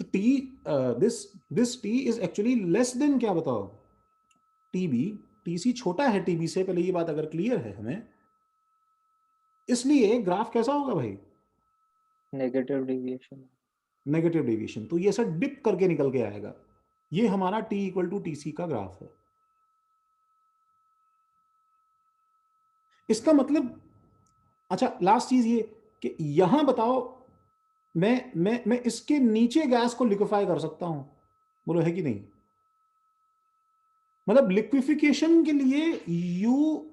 तो T this T is actually less than क्या बताओ, टीबी। टीसी छोटा है टीबी से, पहले ये बात अगर क्लियर है हमें, इसलिए ग्राफ कैसा होगा भाई, नेगेटिव डेविएशन। Negative deviation. तो ये ऐसा डिप करके निकल के आएगा। ये हमारा टी इक्वल टू टीसी का ग्राफ है। इसका मतलब, अच्छा लास्ट चीज ये कि यहां बताओ, मैं इसके नीचे गैस को लिक्विफाई कर सकता हूं, बोलो है कि नहीं। मतलब लिक्विफिकेशन के लिए यू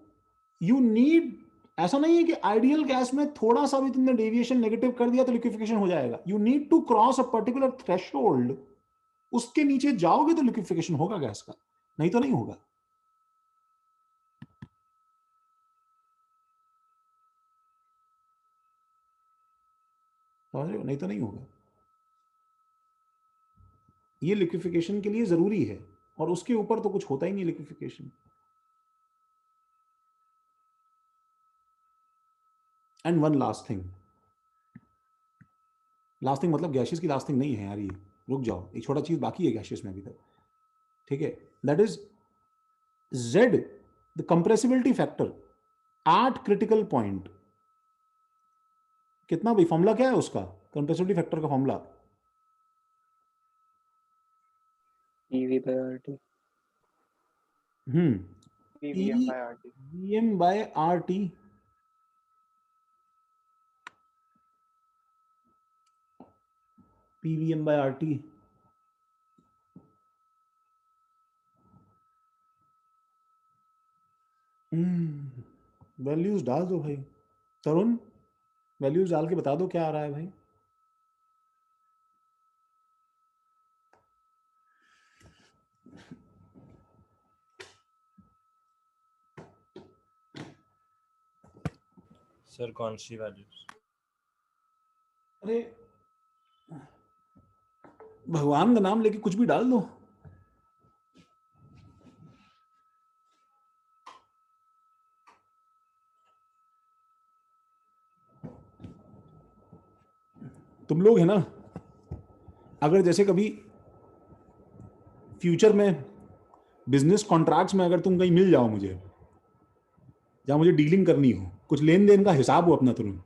यू नीड, ऐसा नहीं है कि आइडियल गैस में थोड़ा सा भी तुमने डेविएशन नेगेटिव कर दिया तो लिक्विफिकेशन हो जाएगा। You need to cross a particular threshold, उसके नीचे जाओगे तो लिक्विफिकेशन होगा गैस का, नहीं तो नहीं होगा। समझ रहे हो, नहीं तो नहीं होगा। ये लिक्विफिकेशन के लिए जरूरी है, और उसके ऊपर तो कुछ होता ही नहीं liquefaction. And one last thing, last thing मतलब गैसेस की लास्ट थिंग नहीं है यार ये, रुक जाओ, एक छोटा चीज बाकी है गैसेस में अभी तक, ठीक है। That is Z, the compressibility factor at critical point. कितना भाई, फॉर्मूला क्या है उसका, कंप्रेसिबिलिटी फैक्टर का formula? PV by RT. PVM by RT. VM by R T. PVM by R T. Values डाल दो भाई। तरुण, वैल्यूज डाल के बता दो क्या आ रहा है भाई। सर कौन सी वैल्यूज? अरे भगवान का नाम लेके कुछ भी डाल दो। तुम लोग है ना, अगर जैसे कभी फ्यूचर में बिजनेस कॉन्ट्रैक्ट्स में अगर तुम कहीं मिल जाओ मुझे, जहां मुझे डीलिंग करनी हो, कुछ लेन देन का हिसाब हो अपना तुरंत,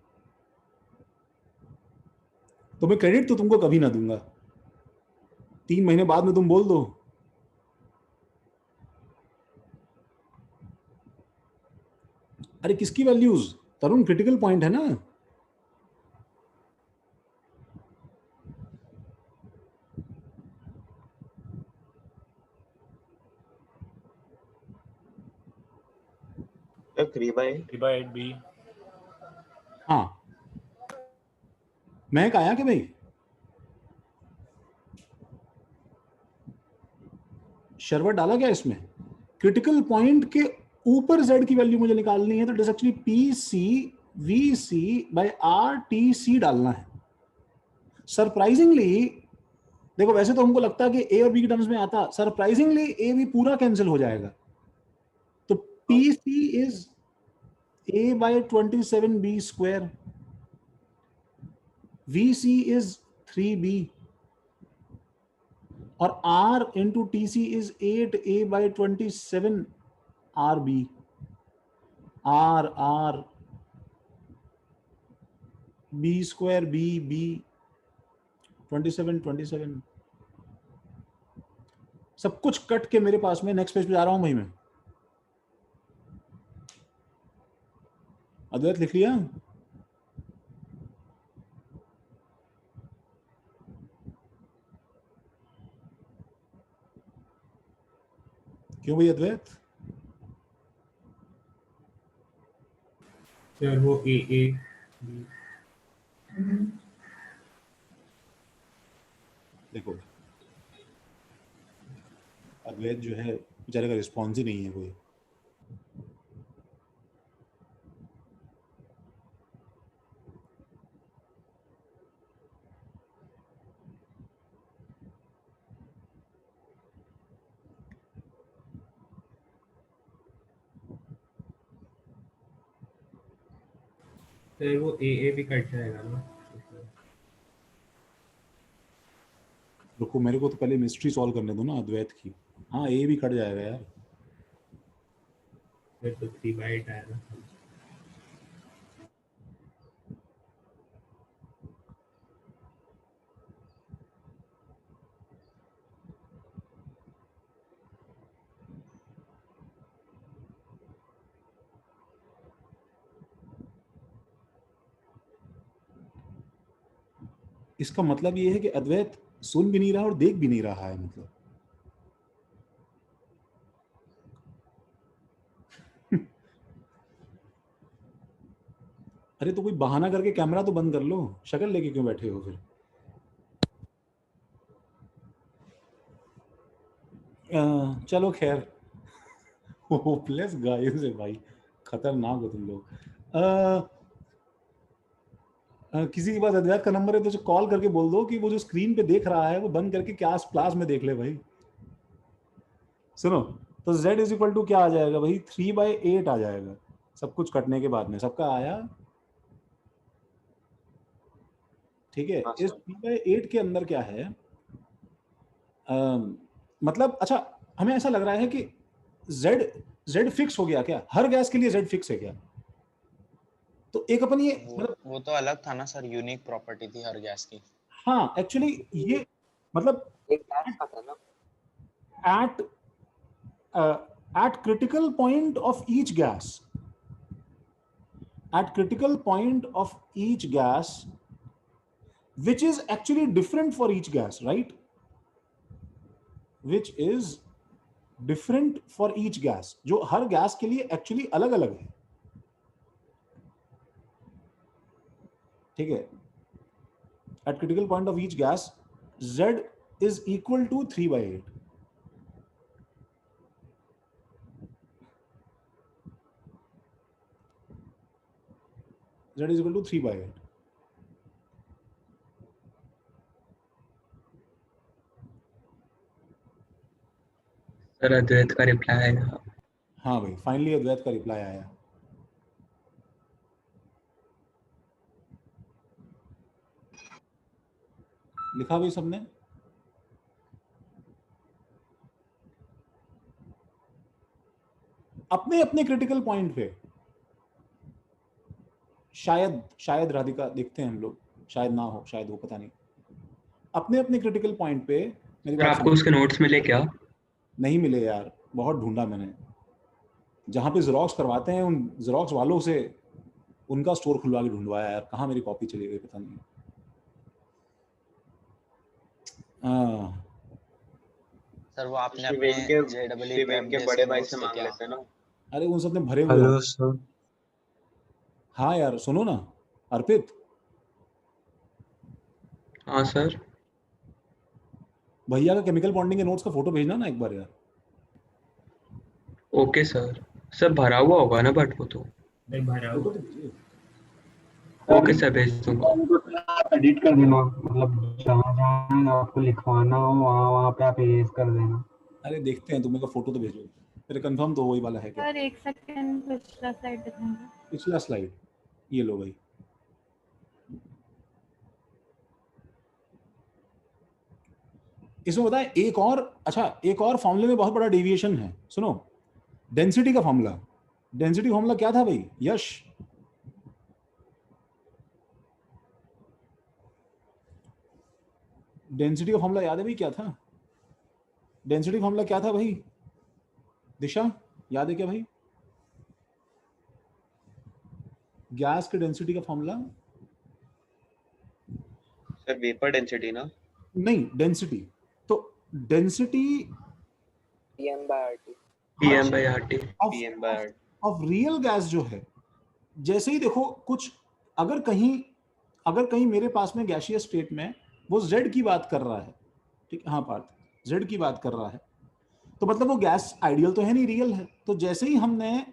तो मैं क्रेडिट तो तुमको कभी ना दूंगा। 3 महीने बाद में तुम बोल दो अरे किसकी वैल्यूज, तरुण क्रिटिकल पॉइंट है ना। सर 3/8। 3/8 बी। हाँ, महक आया कि भाई, शरबत डाला क्या इसमें? क्रिटिकल पॉइंट के ऊपर जेड की वैल्यू मुझे निकालनी है, तो it is actually P C V C by R T C डालना है। सरप्राइजिंगली, देखो वैसे तो हमको लगता है कि ए और बी की टर्म्स में आता, सरप्राइजिंगली ए बी पूरा कैंसिल हो जाएगा। तो P C is a by 27b square, V C is 3b, और r into T C is 8a by 27 R B. R B square B B 27 सब कुछ कट के मेरे पास में नेक्स्ट पेज पे जा रहा हूं भाई मैं। अद्वैत लिख लिया? क्यों भाई अद्वैत? सर वो ए देखो अद्वैत जो है बेचारे का रिस्पॉन्स ही नहीं है कोई। सर वो ए भी कट जाएगा ना। रुको, मेरे को तो पहले मिस्ट्री सॉल्व करने दो ना अद्वैत की। हाँ, ए भी कट जाएगा यार। फिर तो 3/8 आएगा। इसका मतलब ये है कि अद्वैत सुन भी नहीं रहा और देख भी नहीं रहा है, मतलब अरे तो कोई बहाना करके कैमरा तो बंद कर लो, शक्ल लेके क्यों बैठे हो फिर? चलो खैर, होपलेस गाइस है भाई, खतरनाक हो तुम लोग। किसी के पास अद्वैत का नंबर है तो कॉल करके बोल दो कि वो जो स्क्रीन पे देख रहा है वो बंद करके क्लास में देख ले भाई। सुनो, तो z इज इक्वल टू क्या आ जाएगा भाई? 3/8 आ जाएगा सब कुछ कटने के बाद में। सबका आया? ठीक है। हाँ, इस सर। 3/8 के अंदर क्या है? मतलब अच्छा, हमें ऐसा लग रहा है कि z फिक्स हो गया क्या? हर गैस के लिए z फिक्स है क्या? तो एक अपन ये मतलब वो तो अलग था ना सर, यूनिक प्रॉपर्टी थी हर गैस की। हाँ, एक्चुअली ये मतलब एक गैस का था ना। at critical point of each gas, at critical point of each gas, which is actually different for each gas, right? Which is different for each gas, जो हर गैस के लिए एक्चुअली अलग अलग है। ठीक है। At critical point of each gas, z is equal to 3/8. Z is equal to 3/8. Sir अद्वैत का reply आएगा। हाँ भाई, फाइनली अद्वैत का रिप्लाई आया। लिखा भाई सबने? अपने अपने क्रिटिकल पॉइंट पे शायद राधिका देखते हैं हम लोग, शायद ना हो, शायद हो, पता नहीं। अपने अपने क्रिटिकल पॉइंट पे मेरी सर बात आपको सुनो। उसके नोट्स मिले क्या? नहीं मिले यार, बहुत ढूंढा मैंने। जहां पे जेरोक्स करवाते हैं उन जेरोक्स वालों से उनका स्टोर खुलवा के ढूंढवाया यार, कहाँ मेरी कॉपी चली गई पता नहीं। सर वो आपने शिवेन अपने के JEE शिवेन के prep बड़े days भाई notes से थे मांग क्या? लेते ना। अरे उन सबने भरे हुए हेलो हैं। सर। हाँ यार सुनो ना अर्पित, हाँ सर। भैया का केमिकल बॉन्डिंग के नोट्स का फोटो भेजना ना एक बार यार। Okay sir. सर भरा हुआ होगा ना बट वो तो। नहीं भरा फोटो हुआ। तो भेजिए। ओके सर भेज दूंगा। आप एडिट कर देना, मतलब जहाँ जहाँ आपको लिखवाना हो वहाँ वहाँ पे आप इरेज कर देना। अरे देखते हैं, तुम्हें का फोटो तो भेजो, फिर कंफर्म तो वही वाला है क्या? सर एक सेकंड पिछला स्लाइड दिखाएंगे। पिछला स्लाइड ये लो भाई। इसमें बताएं एक और, अच्छा एक और फॉर्मूले में बहुत बड़ा डेविएशन है। सुनो, डेंसिटी का फॉर्मूला। डेंसिटी फॉर्मूला क्या था भाई यश? डेंसिटी का फॉर्मूला याद है भाई क्या था? डेंसिटी फॉर्मूला क्या था भाई? दिशा याद है क्या भाई? गैस के डेंसिटी का फॉर्मूला? सर वेपर डेंसिटी ना? नहीं, डेंसिटी तो density PM/RT। PM/RT। PM/RT। Of real gas जो है, जैसे ही देखो कुछ अगर कहीं मेरे पास में गैसियस स्टेट में वो z की बात कर रहा है, ठीक है, हाँ पार्थ z की बात कर रहा है, तो मतलब वो गैस आइडियल तो है नहीं, रियल है। तो जैसे ही हमने,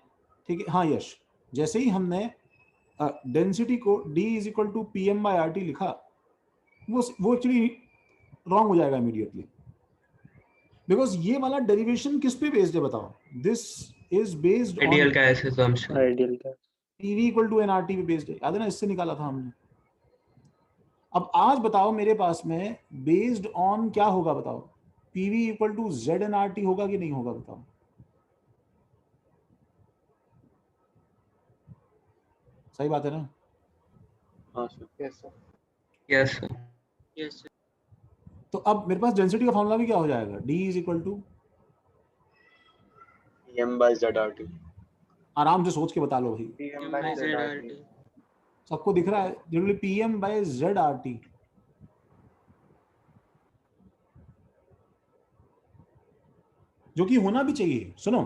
ठीक है हाँ यश, जैसे ही हमने डेंसिटी को d is equal to PM/RT लिखा, वो एक्चुअली रॉन्ग हो जाएगा इमीडिएटली, बिकॉज ये वाला डेरिवेशन किस पे बेस्ड है बताओ? This is based on ideal gas assumption। Ideal gas. PV equal to nRT पे बेस्ड है, याद है ना, इससे निकाला था हमने। अब आज बताओ मेरे पास में बेस्ड ऑन क्या होगा बताओ, PV equal to Z N R T होगा कि नहीं होगा बताओ? सही बात है ना? हाँ sir. Yes sir. Yes sir. Yes sir. तो अब मेरे पास डेंसिटी का फॉर्मूला भी क्या हो जाएगा, D is equal to, PM by ZRT। आराम से सोच के बता लो भाई, PM by ZRT। सबको दिख रहा है generally, PM by Z R T. जो कि होना भी चाहिए। सुनो,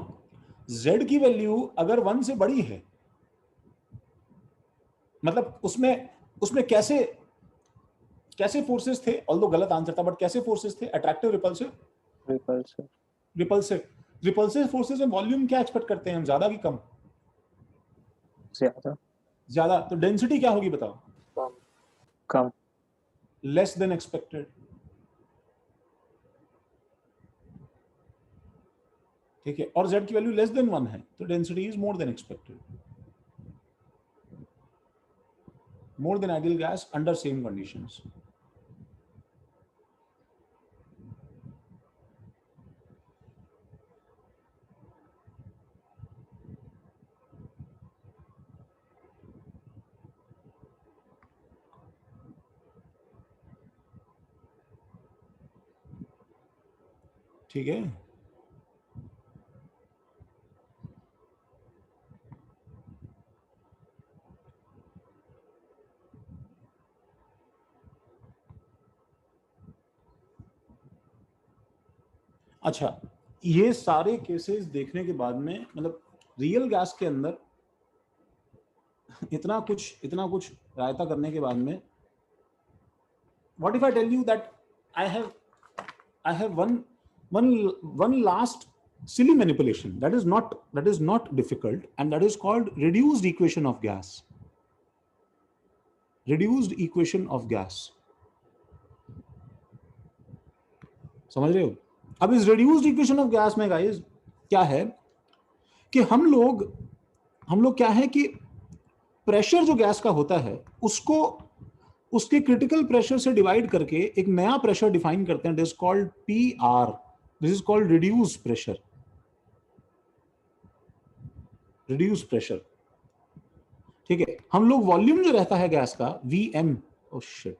z की वैल्यू अगर 1 से बड़ी है, मतलब उसमें कैसे फोर्सेस थे, ऑल्दो गलत आंसर था, बट कैसे फोर्सेस थे, attractive, repulsive, repulsive. Repulsive forces में वॉल्यूम क्या एक्सपेक्ट करते हैं हम, ज्यादा कि कम? ज्यादा। ज्यादा। तो डेंसिटी क्या होगी बताओ? कम। Less than expected. ठीक है, और z की वैल्यू लेस देन 1 है, तो density is more than expected, more than ideal gas under same conditions. ठीक है, अच्छा, ये सारे केसेस देखने के बाद में, मतलब रियल गैस के अंदर इतना कुछ रायता करने के बाद में, what if I tell you that I have one last silly manipulation that is not difficult, and that is called reduced equation of gas. Reduced equation of gas, समझ रहे हो? अब इस reduced equation of gas में guys क्या है कि हम लोग क्या है कि प्रेशर जो गैस का होता है उसको उसके क्रिटिकल प्रेशर से डिवाइड करके एक नया प्रेशर डिफाइन करते हैं, this called PR, this is called reduce pressure. Reduce pressure, ठीक है। हम लोग वॉल्यूम जो रहता है गैस का VM, oh shit,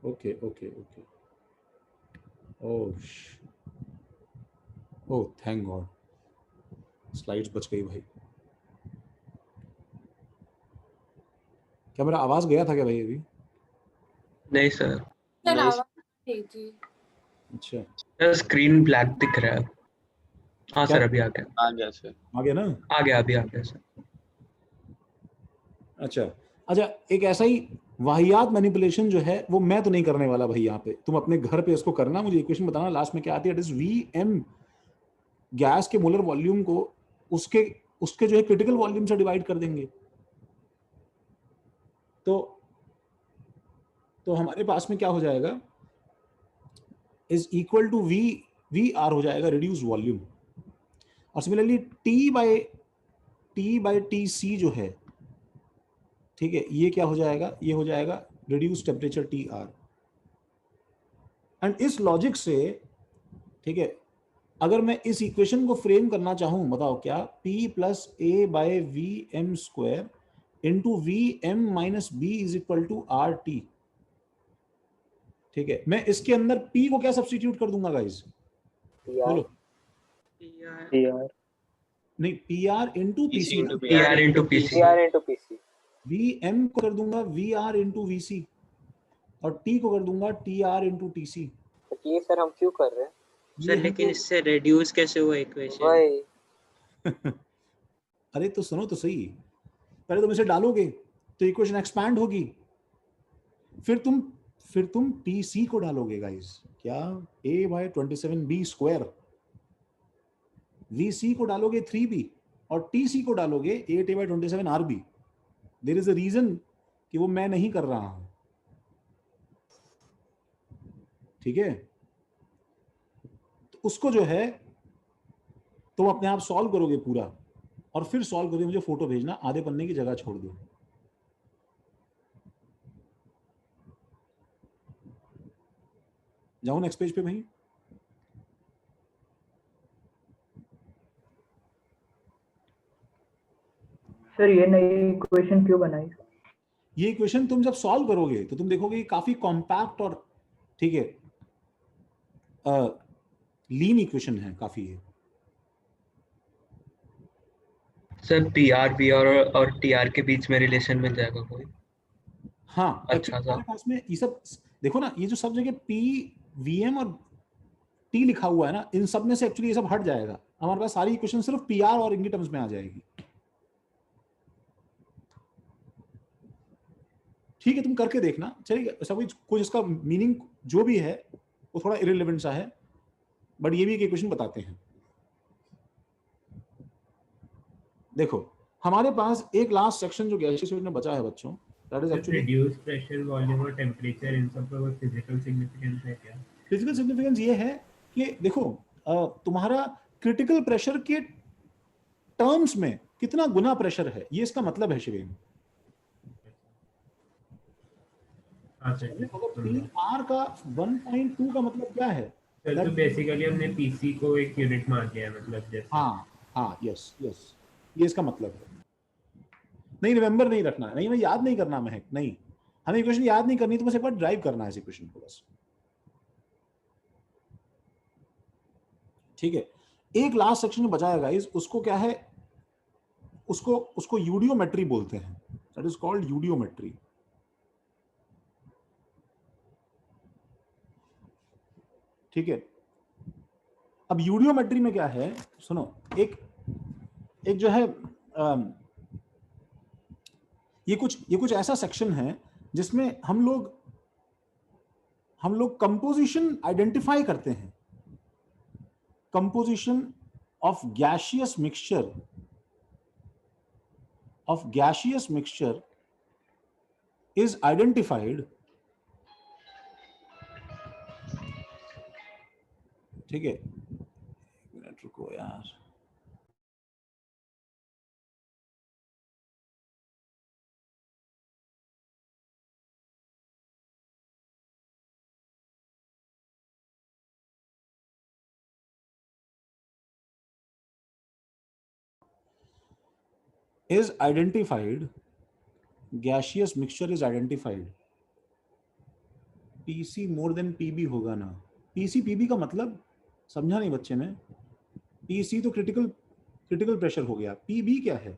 okay, oh thank God, slides बच गई भाई। क्या मेरा आवाज गया था क्या भाई अभी? नहीं सर। सर नहीं। आवाज भेजिए। अच्छा, सर स्क्रीन ब्लैक दिख रहा है। हाँ क्या? सर अभी आ गया। आ गया सर। आ गया ना? आ गया, अभी आ गया सर। अच्छा, एक ऐसा ही वाहियात मैनिपुलेशन जो है वो मैं तो नहीं करने वाला भाई, यहाँ पे तुम अपने घर पे इसको करना, मुझे इक्वेशन बताना लास्ट में क्या आती है। इट इज VM, गैस के मोलर वॉल्यूम को उसके जो है क्रिटिकल वॉल्यूम से डिवाइड कर देंगे, तो हमारे पास में क्या हो जाएगा, इज इक्वल टू VR हो जाएगा, रिड्यूस वॉल्यूम। और सिमिलरली T बाय TC जो है, ठीक है, ये क्या हो जाएगा, ये हो जाएगा रिड्यूस टेम्परेचर TR। एंड इस लॉजिक से, ठीक है, अगर मैं इस इक्वेशन को फ्रेम करना चाहूं, बताओ क्या, P plus A by VM square into VM minus B is equal to RT। ठीक है, मैं इसके अंदर P को क्या सब्स्टिट्यूट कर दूंगा गाइस, बोलो? PR। नहीं, PR into PC, PR into PC। PR into PC। VM को कर दूंगा VR इंटू VC, और T को कर दूंगा TR इंटू TC। तो ये सर हम क्यों कर रहे हैं? सर लेकिन इससे रेड्यूस कैसे हुआ इक्वेशन? वही। अरे तो सुनो तो सही, पहले तुम इसे डालोगे तो इक्वेशन एक्सपैंड होगी, फिर तुम TC को डालोगे गाइस, क्या, A bye 27B square, VC को डालोगे 3B, और TC को डालोगे 8A by 27RB। There is a reason कि वो मैं नहीं कर रहा हूं, ठीक है। तो उसको जो है तुम अपने आप सॉल्व करोगे पूरा, और फिर सॉल्व करके मुझे फोटो भेजना, आधे पन्ने की जगह छोड़ दो। जाओ नेक्स्ट पेज पे भाई। सर ये नई इक्वेशन क्यों बनाई? ये इक्वेशन तुम जब सॉल्व करोगे तो तुम देखोगे ये काफी कॉम्पैक्ट और ठीक है लीन इक्वेशन है काफी है। सर पीआर वी और टीआर के बीच में रिलेशन मिल जाएगा कोई? हाँ अच्छा हमारे पास में ये सब देखो ना, ये जो सब जगह पी वीएम और टी लिखा हुआ है ना, इन सब में से एक्चुअली ये सब हट जाएगा। हमारे पास सारी इक्वेशन सिर्फ पीआर और इनकी टर्म्स में आ जाएगी। ठीक है, तुम करके देखना, चलिए ऐसा कुछ इसका मीनिंग जो भी है वो थोड़ा इररिलेवेंट सा है, बट ये भी एक इक्वेशन बताते हैं। देखो हमारे पास एक लास्ट सेक्शन जो गैसियस में बचा है बच्चों, that is actually reduce pressure, volume और टेम्परेचर, इन सब का कोई फिजिकल सिग्निफिकेंस है क्या? फिजिकल सिग्निफिकेंस ये है कि देखो तुम्हारा क्रिटिकल प्रेशर के टर्म्स में कितना गुना प्रेशर है, ये इसका मतलब है शिवेन। आर का 1.2 का मतलब क्या है? तो बेसिकली हमने पीसी को एक यूनिट मान लिया, मतलब जैसे हाँ यस ये इसका मतलब है। नहीं रिमेंबर नहीं रखना, नहीं मैं याद नहीं करना महक, नहीं हमें इक्वेशन याद नहीं करनी, तो बस एक बार ड्राइव करना है इस इक्वेशन को बस। ठीक है, एक लास्ट सेक्शन बचा है गाइस, उसको क्या है, उसको यूडियोमेट्री बोलते हैं, दैट इज कॉल्ड यूडियोमेट्री। ठीक है, अब यूडियोमेट्री में क्या है सुनो, एक जो है ये कुछ ऐसा सेक्शन है जिसमें हम लोग कंपोजिशन आइडेंटिफाई करते हैं। Composition of gaseous mixture is identified. ठीक है, एक मिनट रुको यार, is identified, gaseous mixture is identified, PC more than PB होगा ना। PC PB का मतलब समझा नहीं बच्चे ने? PC तो क्रिटिकल प्रेशर हो गया, PB क्या है?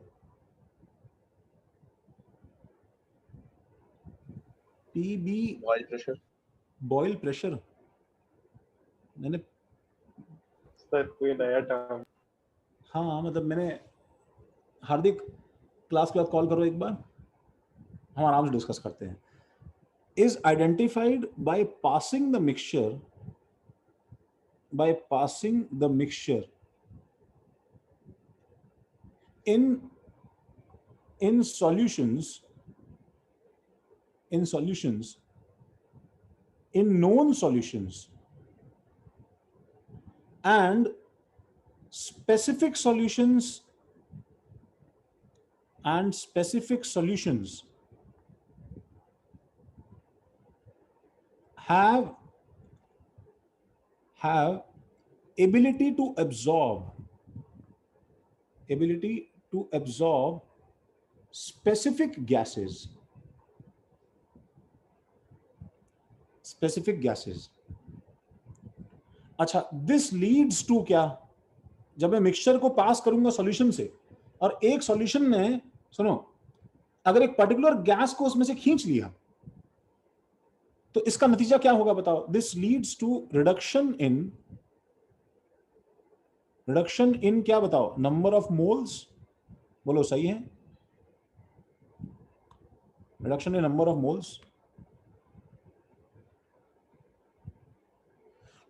PB Boyle pressure. मैंने सर कोई नया टर्म? हाँ मतलब मैंने, हार्दिक क्लास के बाद कॉल करो एक बार, हम आराम से डिस्कस करते हैं। Is identified by passing the mixture in solutions in known solutions and specific solutions have ability to absorb specific gases. अच्छा, दिस लीड्स टू क्या? जब मैं मिक्सचर को पास करूंगा सॉल्यूशन से, और एक सॉल्यूशन ने, सुनो, अगर एक पर्टिकुलर गैस को उसमें से खींच लिया तो इसका नतीजा क्या होगा बताओ? This leads to reduction in क्या बताओ? Number of moles. बोलो सही है? Reduction in number of moles.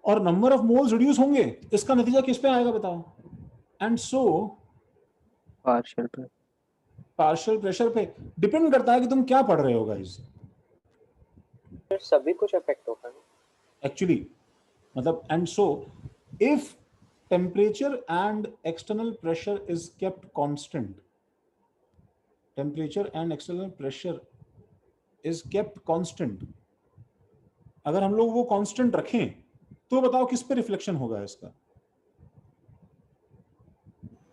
और नंबर ऑफ मोल्स रिड्यूस होंगे, इसका नतीजा किस पे आएगा बताओ? एंड सो पार्शियल प्रेशर पे डिपेंड करता है कि तुम क्या पढ़ रहे हो गाइस। सभी कुछ इफेक्ट होगा एक्चुअली मतलब, and so if temperature and external pressure is kept constant. Temperature and external pressure is kept constant. अगर हम लोग वो कांस्टेंट रखें तो बताओ किस पे रिफ्लेक्शन होगा इसका?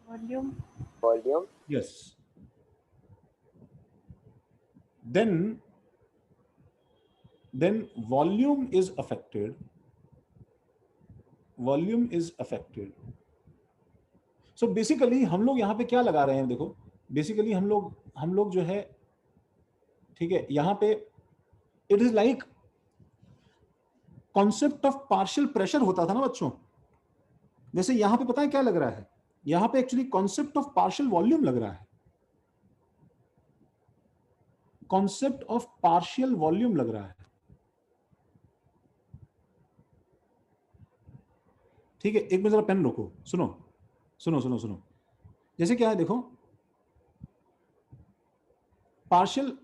Volume. Volume. Yes. Then volume is affected. Volume is affected. So basically हम लोग यहाँ पे क्या लगा रहे हैं? देखो बेसिकली हम लोग जो है, ठीक है, यहाँ पे it is like concept of partial pressure होता था ना बच्चों, जैसे यहाँ पे पता है क्या लग रहा है? यहाँ पे actually concept of partial volume लग रहा है, कॉन्सेप्ट ऑफ पार्शियल वॉल्यूम लग रहा है, ठीक है। एक मिनट जरा पेन रोको, सुनो सुनो सुनो सुनो। जैसे क्या है देखो, पार्शियल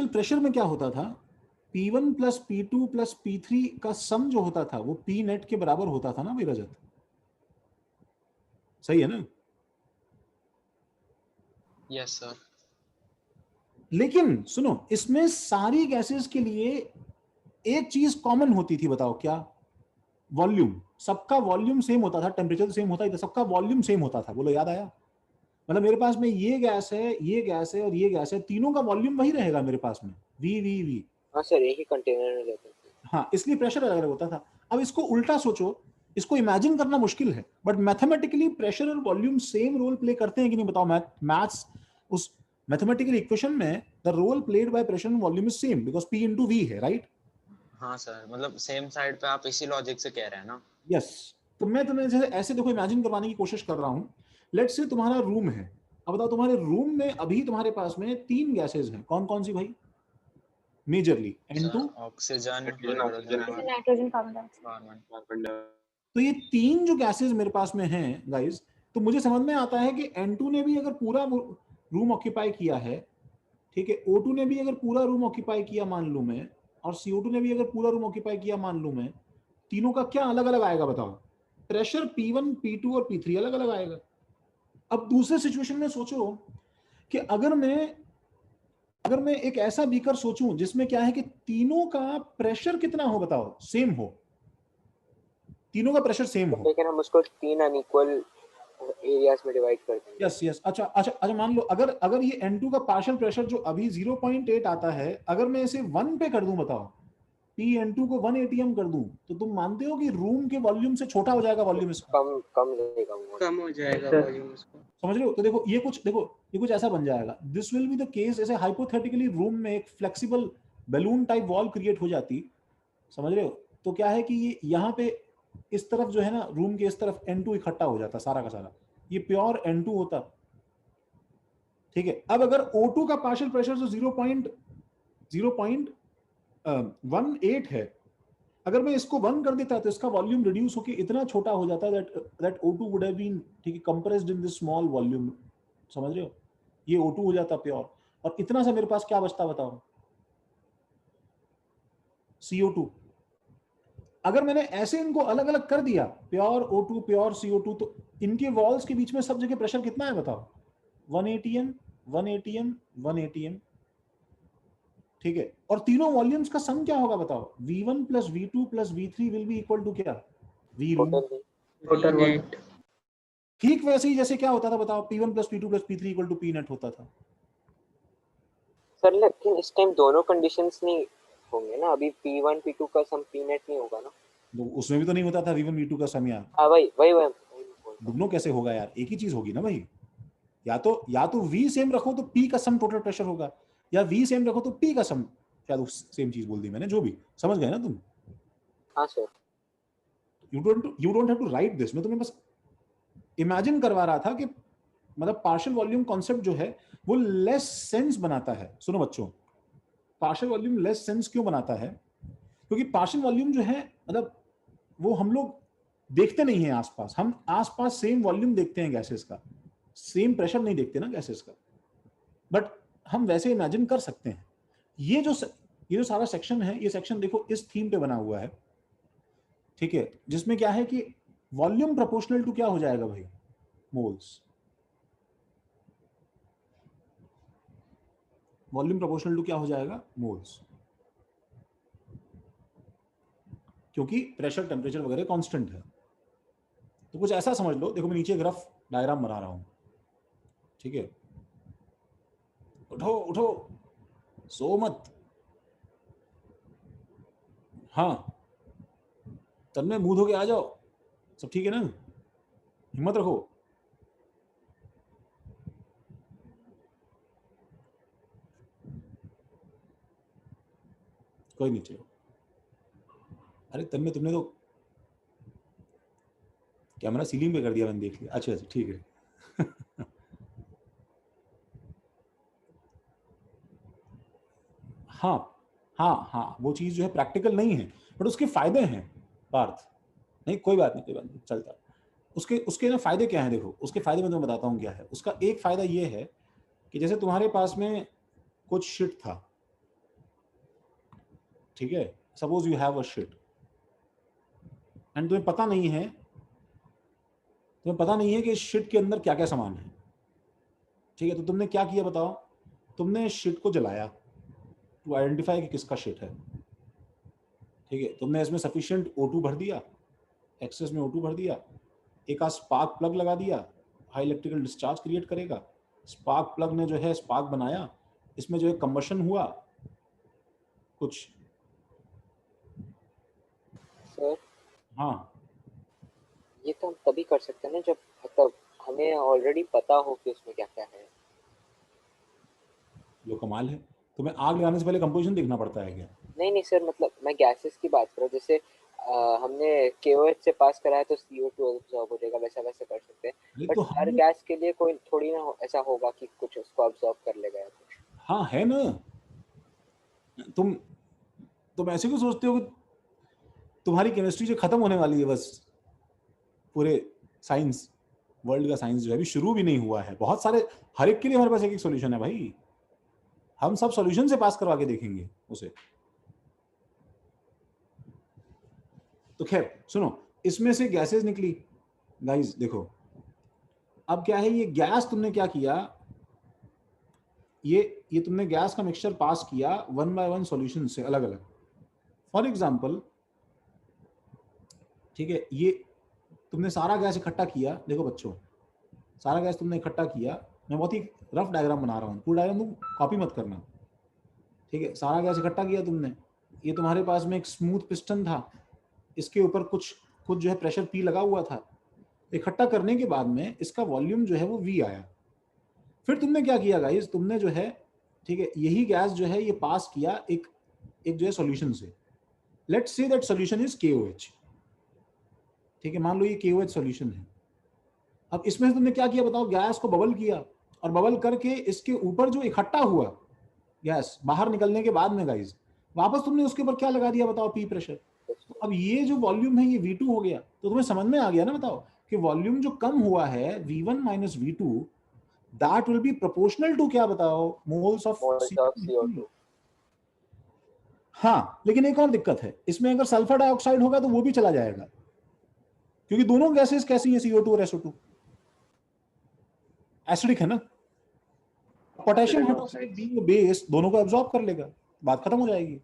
प्रेशर में क्या होता था? P1 plus P2 plus P3 का सम जो होता था वो P नेट के बराबर होता था ना भाई रजत, सही है ना? Yes sir. लेकिन सुनो, इसमें सारी गैसेस के लिए एक चीज कॉमन होती थी, बताओ क्या? वॉल्यूम। सबका वॉल्यूम सेम होता था, टेम्परेचर सेम होता था, सबका वॉल्यूम सेम होता था। बोलो याद आया? मतलब मेरे पास में ये गैस है, ये गैस है और ये गैस है, तीनों का वॉल्यूम वही रहेगा मेरे पास में, V। हाँ सर, एक ही कंटेनर में रहते थे। हाँ, इसलिए प्रेशर अलग अलग होता था। अब इसको उल्टा सोचो, इसको इमेजिन करना मुश्किल है, बट मैथमेटिकली प्रेशर और वॉल्यूम सेम रोल प्ले करते हैं कि नहीं बताओ? मैथ्स उस मैथमेटिकल इक्वेशन में the role played by pressure and volume is same because P into V है, राइट? हाँ सर, मतलब सेम साइड पे आप इसी लॉजिक से कह रहे हैं ना? यस। तो मैं तुम्हें जैसे ऐसे देखो इमेजिन करवाने की कोशिश कर रहा हूं। लेट्स से तुम्हारा रूम है, अब बताओ तुम्हारे रूम में अभी तुम्हारे पास में 3 गैसेस हैं, कौन कौन सी भाई? Majorly N2, oxygen, nitrogen, carbon dioxide. तो ये 3 जो गैसेस मेरे पास में हैं गाइस, तो मुझे समझ में आता है कि N2 ने भी अगर पूरा रूम ऑक्यूपाई किया है, ठीक है, O2 ने भी अगर पूरा रूम ऑक्यूपाई किया मान लूं मैं, और CO2 ने भी अगर पूरा रूम ऑक्यूपाई किया मान लूं मैं, तीनों का क्या अलग अलग आएगा बताओ? प्रेशर P1, P2 और P3 अलग अलग आएगा। अब दूसरे सिचुएशन में सोचो कि अगर मैं एक ऐसा बीकर सोचूं जिसमें क्या है कि तीनों का प्रेशर कितना हो बताओ? सेम हो, तीनों का प्रेशर सेम हो, लेकिन हम उसको 3 अनइक्वल एरियाज में डिवाइड कर देंगे। यस। अच्छा मान लो अगर ये N2 का पार्शियल प्रेशर जो अभी 0.8 आता है, अगर मैं इसे 1 पे कर दूं बताओ, P_N2 को 1 atm कर दूं, तो तुम मानते हो कि रूम के वॉल्यूम से छोटा हो जाएगा वॉल्यूम इसका? कम हो जाएगा वॉल्यूम उसको, समझ रहे हो? तो देखो ये कुछ ऐसा बन जाएगा। This will be the case, ऐसे हाइपोथेटिकली रूम में एक flexible balloon type wall create हो जाती, समझ रहे हो? तो क्या है कि ये यहाँ पे इस तरफ जो है ना, रूम के इस तरफ N2 इकट्ठा हो जाता सारा का सारा, ये प्योर N2 होता, ठीक है। अब अगर O2 का पार्शियल प्रेशर जो 0.18 है, अगर मैं इसको 1 कर देता तो इसका वॉल्यूम रिड्यूस होकर इतना छोटा हो जाता that O2 would have been, ठीक है, compressed in this small volume, समझ रहे हो? ये O2 हो जाता प्योर, और इतना सा मेरे पास क्या बचता बताओ? CO2। अगर मैंने ऐसे इनको अलग अलग कर दिया, प्योर O2 प्योर CO2, तो इनके वॉल्स के बीच में सब जगह प्रेशर कितना है बताओ? 1 atm 1 atm 1 atm, ठीक है। और तीनों वॉल्यूम्स का सम क्या होगा बताओ? V1 plus V2 plus V3 will be equal to क्या? V room. ठीक वैसे ही जैसे क्या होता था बताओ? P1 plus P2 plus P3 equal to P net होता था। सर लेकिन इस टाइम दोनों कंडीशंस नहीं होंगे ना, अभी P1 P2 का सम P नेट नहीं होगा ना? तो उसमें भी तो नहीं होता था V1 V2 का सम यार। हाँ वही दोनों कैसे होगा यार? एक ही चीज होगी ना भाई, या तो V सेम रखो तो P का सम टोटल प्रेशर होगा, या V सेम रखो तो P का सम, शायद सेम चीज बोल दी मैंने, जो भी समझ गए ना तुम? हाँ sir. You don't have to write this, मैं तुम्हें बस इमेजिन करवा रहा था कि मतलब पार्शियल वॉल्यूम कॉन्सेप्ट जो है वो लेस सेंस बनाता है। सुनो बच्चों, पार्शियल वॉल्यूम लेस सेंस क्यों बनाता है? क्योंकि पार्शियल वॉल्यूम जो है मतलब वो हम लोग देखते नहीं है आसपास, हम आसपास सेम वॉल्यूम देखते हैं गैसेस का, सेम प्रेशर नहीं देखते ना गैसेस का, बट हम वैसे इमेजिन कर सकते हैं। ये जो सारा सेक्शन है, ये सेक्शन देखो इस थीम पे बना हुआ है। ठीक है, जिसमें क्या है कि वॉल्यूम प्रोपोर्शनल टू क्या हो जाएगा भाई, मोल्स। वॉल्यूम प्रोपोर्शनल टू क्या हो जाएगा, मोल्स, क्योंकि प्रेशर टेम्परेचर वगैरह कांस्टेंट है। तो कुछ ऐसा समझ लो, देखो मैं नीचे ग्राफ डायग्राम बना रहा हूं, ठीक है, उठो उठो, सो मत, हाँ तन में मुंह धो के आ जाओ, सब ठीक है ना, हिम्मत रखो। कोई नहीं, चलो। अरे तन में तुमने तो कैमरा सीलिंग पे कर दिया, मैंने देख लिया। अच्छा अच्छा ठीक है। हाँ हाँ हाँ, वो चीज जो है प्रैक्टिकल नहीं है, बट उसके फायदे हैं पार्थ। नहीं कोई बात नहीं, कोई बात नहीं, चलता। उसके उसके ना फायदे क्या हैं, देखो उसके फायदे मैं तुम्हें बताता हूँ क्या है। उसका एक फायदा ये है कि जैसे तुम्हारे पास में कुछ शिट था, ठीक है, suppose you have a shit and तुम्हें पता नहीं है, कि इस शिट के अंदर क्या क्या सामान है, ठीक है। तो तुमने क्या किया बताओ, तुमने शिट को जलाया टू आइडेंटिफाई कि किसका शिट है, ठीक है। तुमने इसमें सफिशिएंट O2 भर दिया, एक्सेस में O2 भर दिया, एक आध स्पार्क प्लग लगा दिया, हाई इलेक्ट्रिकल डिस्चार्ज क्रिएट करेगा। स्पार्क प्लग ने जो है स्पार्क बनाया, इसमें जो है कंबशन हुआ कुछ। सर हाँ, ये तो हम तभी कर सकते हैं ना जब मतलब हमें ऑलरेडी पता हो कि उसमें क्या क्या है। लो कमाल है, तुम्हें आग लगाने से पहले कंपोजिशन देखना पड़ता है क्या? नहीं नहीं सर, मतलब मैं गैसेस की बात कर रहा हूँ। जैसे हमने KOH से पास कराया तो CO2 अब्सॉर्ब हो जाएगा, वैसा वैसा कर सकते हैं। अरे बट तो हर हम, गैस के लिए कोई थोड़ी ना ऐसा होगा कि कुछ उसको अब्सॉर्ब कर लेगा या कुछ। हाँ है ना, तुम ऐसे क्यों सोचते हो कि तुम्हारी केमिस्ट्री जो खत्म होने वाली है, बस पूरे साइंस वर्ल्ड का साइंस जो है अभी शुरू भी नहीं हुआ है। बहुत सारे, हर एक के लिए हमारे पास एक एक सॉल्यूशन है भाई, हम सब सॉल्यूशन से पास करवा के देखेंगे उसे। तो खैर सुनो, इसमें से गैसेस निकली गाइस, देखो अब क्या है, ये गैस तुमने क्या किया, ये तुमने गैस का मिक्सचर पास किया 1 by 1 सॉल्यूशन से अलग अलग। फॉर एग्जांपल, ठीक है, ये तुमने सारा गैस इकट्ठा किया, देखो बच्चों सारा गैस तुमने इकट्ठा किया, मैं बहुत ही रफ डायग्राम बना रहा हूँ, पूरा डायग्राम तुम कॉपी मत करना, ठीक है। सारा गैस इकट्ठा किया तुमने, ये तुम्हारे पास में एक स्मूथ पिस्टन था, इसके ऊपर कुछ कुछ जो है प्रेशर P लगा हुआ था। इकट्ठा करने के बाद में इसका वॉल्यूम जो है वो V आया। फिर तुमने क्या किया गाइस, तुमने जो है, ठीक है, यही गैस जो है ये पास किया एक जो है सॉल्यूशन से। Let's say that solution is KOH, ठीक है, मान लो ये KOH सॉल्यूशन है। अब इसमें से तुमने क्या किया बताओ, गैस को बबल किया, और बबल करके इसके ऊपर जो इकट्ठा हुआ गैस बाहर निकलने के बाद में गाइस, वापस तुमने उसके ऊपर क्या लगा दिया बताओ, P प्रेशर। तो अब ये जो वॉल्यूम है ये V2 हो गया। तो तुम्हें समझ में आ गया ना, बताओ कि वॉल्यूम जो कम हुआ है V1 minus V2, that will be proportional to क्या बताओ, मोल्स ऑफ CO2। हाँ, लेकिन एक और दिक्कत है इसमें, अगर सल्फर डाइऑक्साइड होगा तो वो भी चला जाएगा, क्योंकि दोनों गैसेस कैसी हैं, CO2 और SO2 एसिडिक है ना। पोटेशियम हाइड्रोक्साइड बीइंग बेस दोनों को एब्जॉर्ब कर लेगा, बात खत्म हो जाएगी।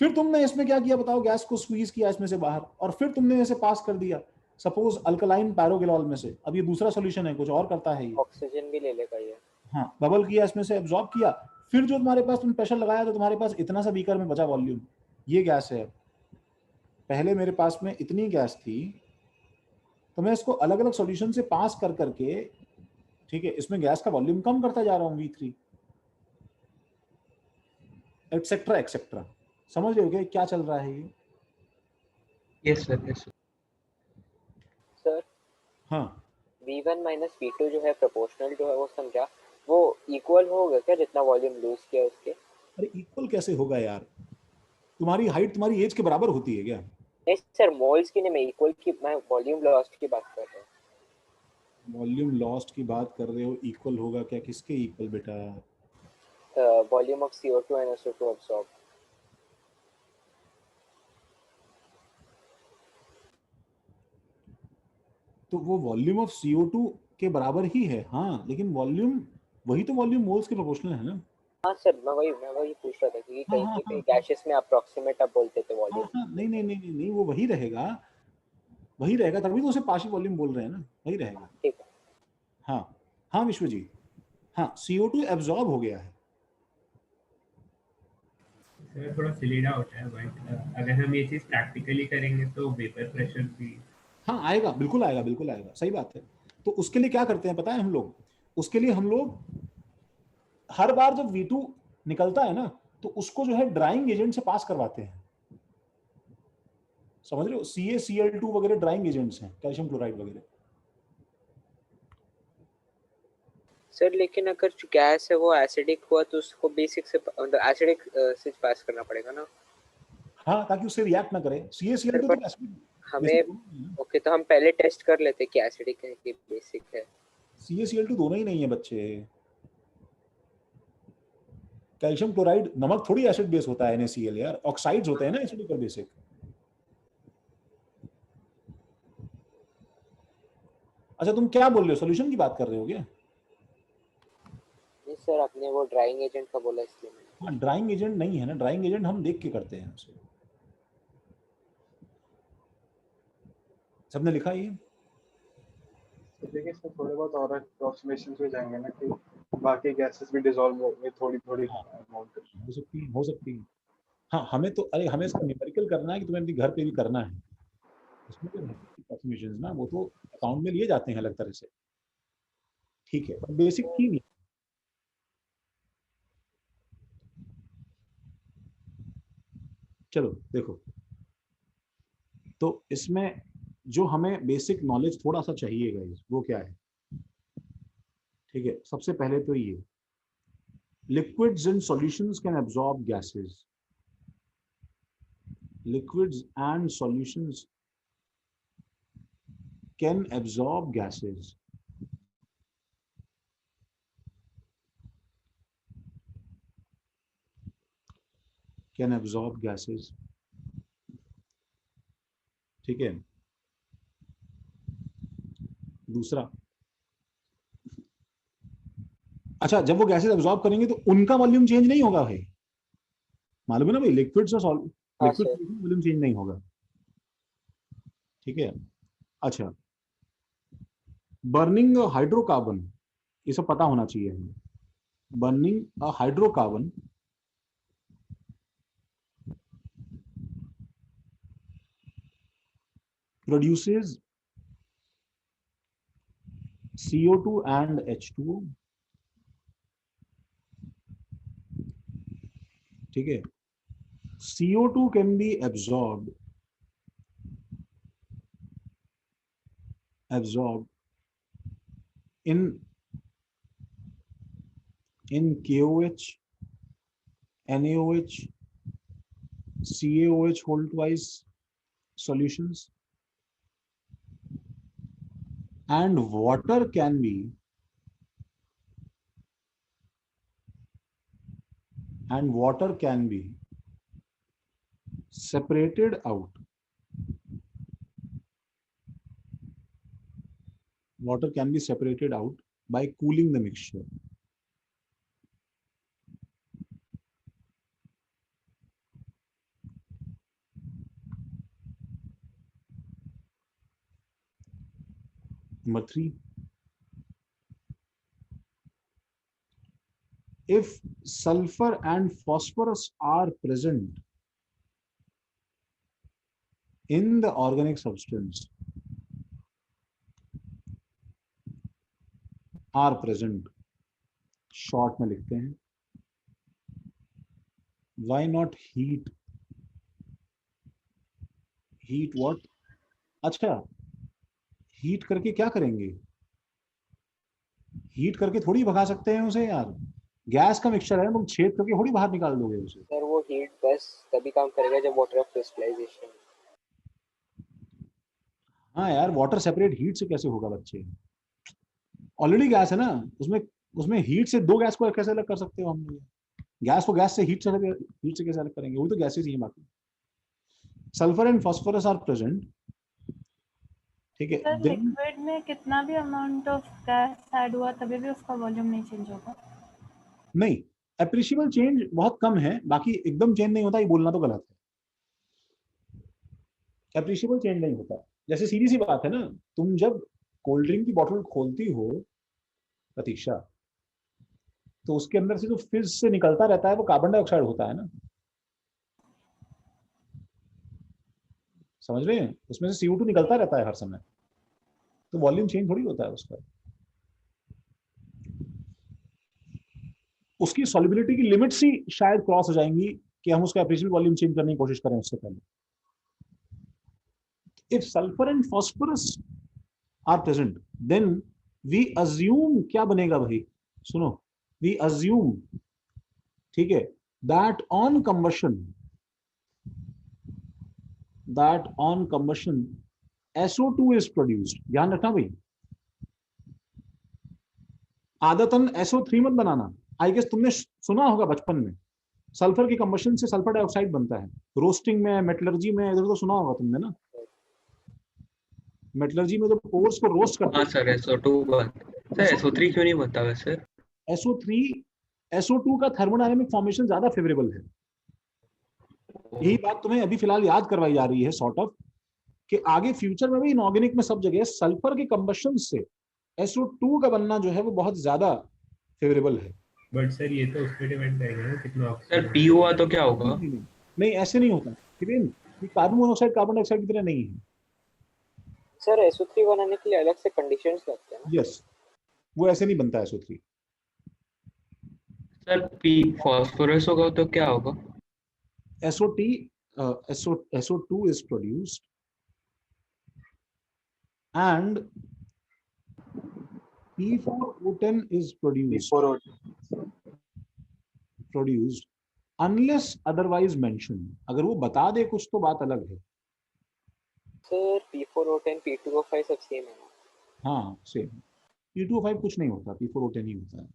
फिर तुमने इसमें क्या किया बताओ, गैस को स्क्वीज किया इसमें से बाहर, और फिर तुमने इसे पास कर दिया सपोज अल्कलाइन पैरोगिनोल में से। अब ये दूसरा सॉल्यूशन है, कुछ और करता है ये, ऑक्सीजन भी ले लेगा ये। हाँ, बबल किया इसमें से, एब्जॉर्ब किया। फिर जो तुम्हारे पास तुम प्रेशर लगाया तो तुम्हारे पास इतना सा बीकर में बचा वॉल्यूम, ये गैस है। पहले मेरे पास में इतनी गैस थी, तो मैं इसको अलग अलग सॉल्यूशन से पास कर करके, ठीक है, इसमें गैस का वॉल्यूम कम करता जा रहा हूँ, V3 एक्सेट्रा एक्सेट्रा। समझ रहे हो क्या क्या चल रहा है ये? यस सर, यस सर हाँ, V1 minus V2 जो है प्रोपोर्शनल जो है वो समझा, वो इक्वल होगा क्या जितना वॉल्यूम लूज किया उसके? अरे इक्वल कैसे होगा यार, तुम्हारी हाइट तुम्हारी एज के बराबर होती है क्या? नहीं सर, मोल्स की नहीं, मैं इक्वल की, मैं वॉल्यूम लॉस्ट की बात कर रहा हूँ। वॉल्यूम लॉस्ट की बात कर रहे हो, इक्वल होगा क्या, किसके इक्वल बेटा? Volume of CO2 and SO2 absorbed। तो वो वॉल्यूम ऑफ CO2 के बराबर ही है, हाँ, लेकिन वॉल्यूम वही तो वॉल्यूम मोल्स के प्रोपोर्शनल है ना। हाँ सर, मैं वही पूछ रहा था कि हाँ कहीं हाँ कहीं हाँ गैसेस में अप्रोक्सीमेट आप बोलते थे हाँ वॉल्यूम। हाँ, नहीं नहीं नहीं नहीं नहीं, वो वही रहेगा, वही रहेगा, तभी तो उसे पार्शियल वॉल्यूम बोल रहे हैं ना, वही रहेगा। ठीक है। हाँ हाँ विश्वजीत, हाँ CO2 एब्जॉर्ब हो गया है। सर थोड़ा सिली डाउट है, बट अगर हम ये चीज प्रैक्टिकली करेंगे तो वेपर प्रेशर भी हाँ आएगा, बिल्कुल आएगा, बिल्कुल आएगा, सही बात है। तो उसके लिए क्या करते हैं पता है हम लोग, उसके लिए हम लोग हर बार जब V2 निकलता है ना, तो उसको जो है ड्राइंग एजेंट से पास करवाते हैं, समझ रहे हो, CaCl2 वगैरह ड्राइंग एजेंट्स हैं, कैल्शियम क्लोराइड वगैरह। सर लेकिन अगर जो गैस है वो एसिडिक हुआ तो उसको बेसिक से मतलब एसिडिक से पास करना पड़ेगा ना। हाँ, ताकि उससे रिएक्ट ना करे। CaCl2 तो एसिडिक हमें ओके, तो हम पहले टेस्ट कर लेते कि एसिडिक है कि बेसिक है। CaCl2 दोनों ही नहीं है बच्चे, कैल्शियम क्लोराइड नमक थोड़ी एसिड बेस होता है, NaCl यार, ऑक्साइड्स होते हैं ना एसिडिक और बेसिक। अच्छा तुम क्या बोल रहे हो, सॉल्यूशन की बात कर रहे हो क्या? नहीं सर, आपने वो ड्राइंग एजेंट का बोला इसलिए। हाँ, ड्राइंग एजेंट नहीं है ना, ड्राइंग एजेंट हम देख के करते हैं उसे। सबने लिखा ये? देखिए इसमें थोड़े बहुत और अप्रोक्सीमेशंस हो जाएंगे ना कि बाकी गैसेस भी डिसॉल्व होंगे थोड़ी थोड़ी अमाउंट। हो सकती है। हाँ, हमें तो अरे हमें इसका न्यूमेरिकल करना है कि तुम्हें अपने घर पे भी करना है, उसमें जो अप्रोक्सीमेशंस ना वो तो अकाउंट में लिए जाते हैं अलग तरह से, ठीक है, पर बेसिक थी नहीं। चलो देखो, तो इसमें जो हमें बेसिक नॉलेज थोड़ा सा चाहिए गाइस, वो क्या है, ठीक है, सबसे पहले तो ये liquids and solutions can absorb gases, liquids and solutions can absorb gases. Can absorb gases, ठीक है। दूसरा, अच्छा जब वो गैसेस एब्जॉर्ब करेंगे तो उनका वॉल्यूम चेंज नहीं होगा भाई, मालूम है ना भाई, लिक्विड्स और लिक्विड वॉल्यूम चेंज नहीं होगा, ठीक है। अच्छा, बर्निंग हाइड्रोकार्बन, ये सब पता होना चाहिए हमें। Burning a hydrocarbon produces CO2 and H2O, ठीक है। CO2 can be absorbed in KOH, NaOH, CaOH whole twice solutions, and water can be separated out. Water can be separated out by cooling the mixture. Number 3, if sulfur and phosphorus are present in the organic substance, are present, short में लिखते हैं, why not heat what? अच्छा, heat करके क्या करेंगे, heat करके थोड़ी भगा सकते हैं उसे यार, गैस का मिक्सचर है, तुम छेद करके थोड़ी बाहर निकाल दोगे उसे। सर वो हीट बस तभी काम करेगा जब वाटर क्रिस्टलाइजेशन। हाँ यार, वाटर सेपरेट हीट से कैसे होगा बच्चे, ऑलरेडी गैस है ना उसमें हीट से दो गैस को कैसे अलग कर सकते हो हम लोग, गैस को गैस से हीट से कैसे अलग करेंगे, वही तो गैसेस ही हैं बाकी। Sulphur and phosphorus are present, ठीक है। सर देन लिक्विड में कितना भी अमाउंट ऑफ गैस ऐड हुआ तभी भी उसका वॉल्यूम नहीं चेंज होगा? नहीं, अप्रिशिएबल चेंज बहुत कम है, बाकी एकदम चेंज नहीं होता, ये बोलना तो गलत है। अप्रिशिएबल चेंज नहीं होता। जैसे सीधी सी बात है ना, तुम जब कोल्ड ड्रिंक की बोतल खोलती हो प्रतीक्षा, तो उसके अंदर से जो फिज से निकलता रहता है वो कार्बन डाइऑक्साइड होता है ना, समझ रहे हैं? उसमें से CO2 निकलता रहता है हर समय, तो वॉल्यूम चेंज थोड़ी होता है उसका। उसकी सॉल्युबिलिटी की लिमिट्स ही शायद क्रॉस हो जाएंगी कि हम उसका एप्रिशिएबल वॉल्यूम चेंज करने की कोशिश करें उससे पहले। If sulphur and phosphorus are present, then we assume, क्या बनेगा भाई, सुनो, वी अज्यूम, ठीक है, that on combustion SO2 is produced. ध्यान रखना भाई, आदतन SO3 मत बनाना। आई गेस तुमने सुना होगा बचपन में, सल्फर की कंबशन से सल्फर डाइऑक्साइड बनता है, रोस्टिंग में, मेटलर्जी में, इधर तो सुना होगा तुमने ना, मेटलर्जी में जब कोर्स को रोस्ट करते हाँ हैं। सर, SO2 सर SO3 क्यों नहीं बनता वैसे? SO2 का थर्मोडायनेमिक फॉर्मेशन ज्यादा फेवरेबल है। यही बात तुम्हें अभी फिलहाल याद करवाई जा रही है सॉर्ट ऑफ, कि आगे फ्यूचर में भी इनऑर्गेनिक में सब जगह सल्फर के कंबशन से SO2 का बनना जो है वो बहुत ज्यादा फेवरेबल है। बट सर ये तो उस पर डिपेंड करेगा ना कितना सर ऑक्सीजन। P हुआ तो क्या होगा? नहीं, ऐसे नहीं होता, कार्बन मोनोऑक्साइड कार्बन डाइऑक्साइड की तरह नहीं है। सर SO3 बनाने के लिए अलग से कंडीशंस लगते हैं ना? यस, वो ऐसे नहीं बनता SO3। सर P फॉस्फोरस होगा तो क्या होगा? SO2 is produced and P4O10 is produced unless otherwise mentioned। अगर वो बता दे कुछ तो बात अलग है। सर P4O10 P2O5 सब सेम है ना? हाँ सेम, P2O5 कुछ नहीं होता, P4O10 ही होता है।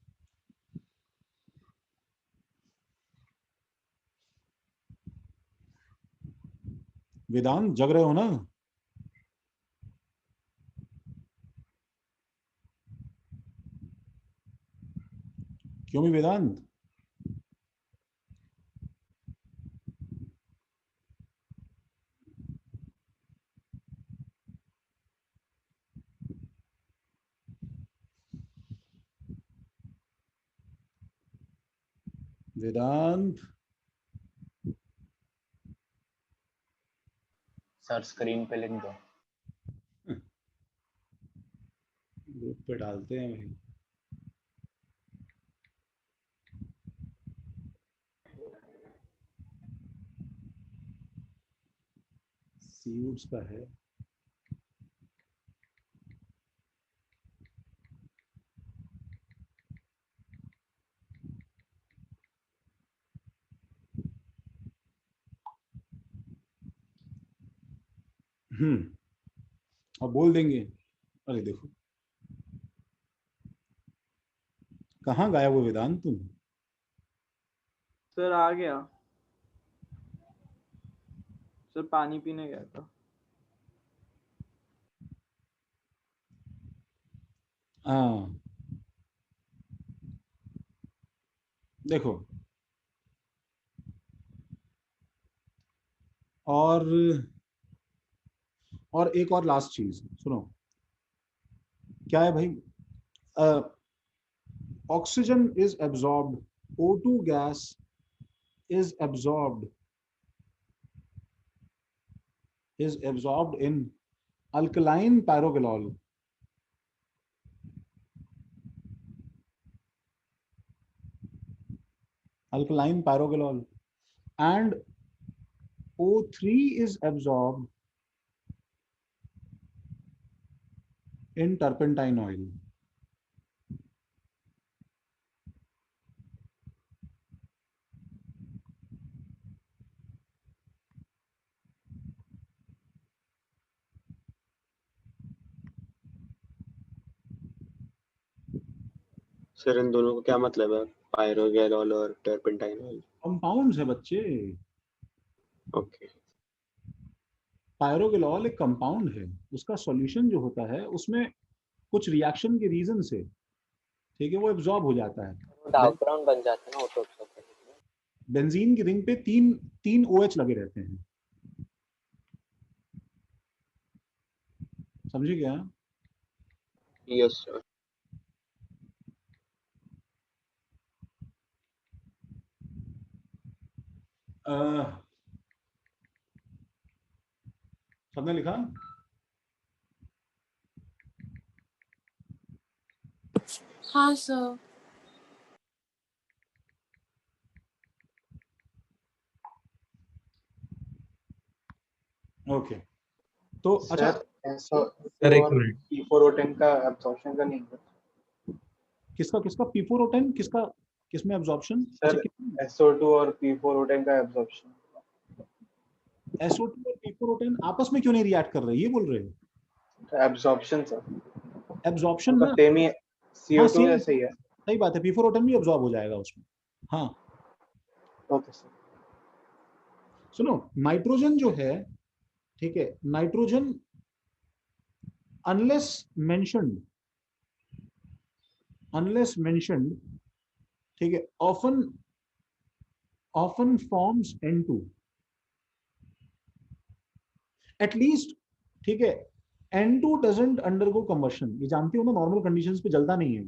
वेदांत जग रहे हो ना? क्यों भी वेदांत? वेदांत सर स्क्रीन पे लिख दो। ग्रुप पे डालते हैं भाई। सीड्स का है, और बोल देंगे। अरे देखो कहाँ गायब हो वेदांत तुम? सर आ गया सर, पानी पीने गया था। हाँ देखो, और एक और लास्ट चीज सुनो, क्या है भाई, oxygen is absorbed, O2 gas is absorbed in alkaline pyrogalol, and O3 is absorbed in turpentine oil। Sir इन दोनों का क्या मतलब है, पायरोगैलॉल और टर्पेंटाइन ऑयल? कंपाउंड्स है बच्चे। ओके। पायरोगिलॉल एक कंपाउंड है, उसका सॉल्यूशन जो होता है उसमें कुछ रिएक्शन के रीजन से, ठीक है, वो एब्जॉर्ब हो जाता है। डाउकराउंड बन जाता है ना ऑटो एब्जॉर्ब करने के लिए। बेंजीन की रिंग पे तीन OH लगे रहते हैं, समझे क्या? Yes sir. सबने लिखा? हाँ सर। ओके, तो अच्छा सर सर एक मिनट, P4O10 का एब्जॉर्प्शन का नहीं है किसका P4O10 किसका, किसमें एब्जॉर्प्शन? सर? SO2 और P4O10 का एब्जॉर्प्शन। SO2 और P4O10 आपस में क्यों नहीं रिएक्ट कर रहे, ये बोल रहे हो? एब्जॉर्प्शन सर, एब्जॉर्प्शन उनका ना, सेम ही है, हाँ CO2 सेम, ऐसा ही है। सही बात है, P4O10 भी एब्जॉर्ब हो जाएगा उसमें। हाँ ओके सर। सुनो, नाइट्रोजन जो है, ठीक है, नाइट्रोजन अनलेस मेंशन्ड, ठीक है, ऑफन फॉर्म्स N2 एटलीस्ट, ठीक है। N2 डजंट अंडरगो कंबशन, ये जानते हो ना, नॉर्मल कंडीशंस पे जलता नहीं है।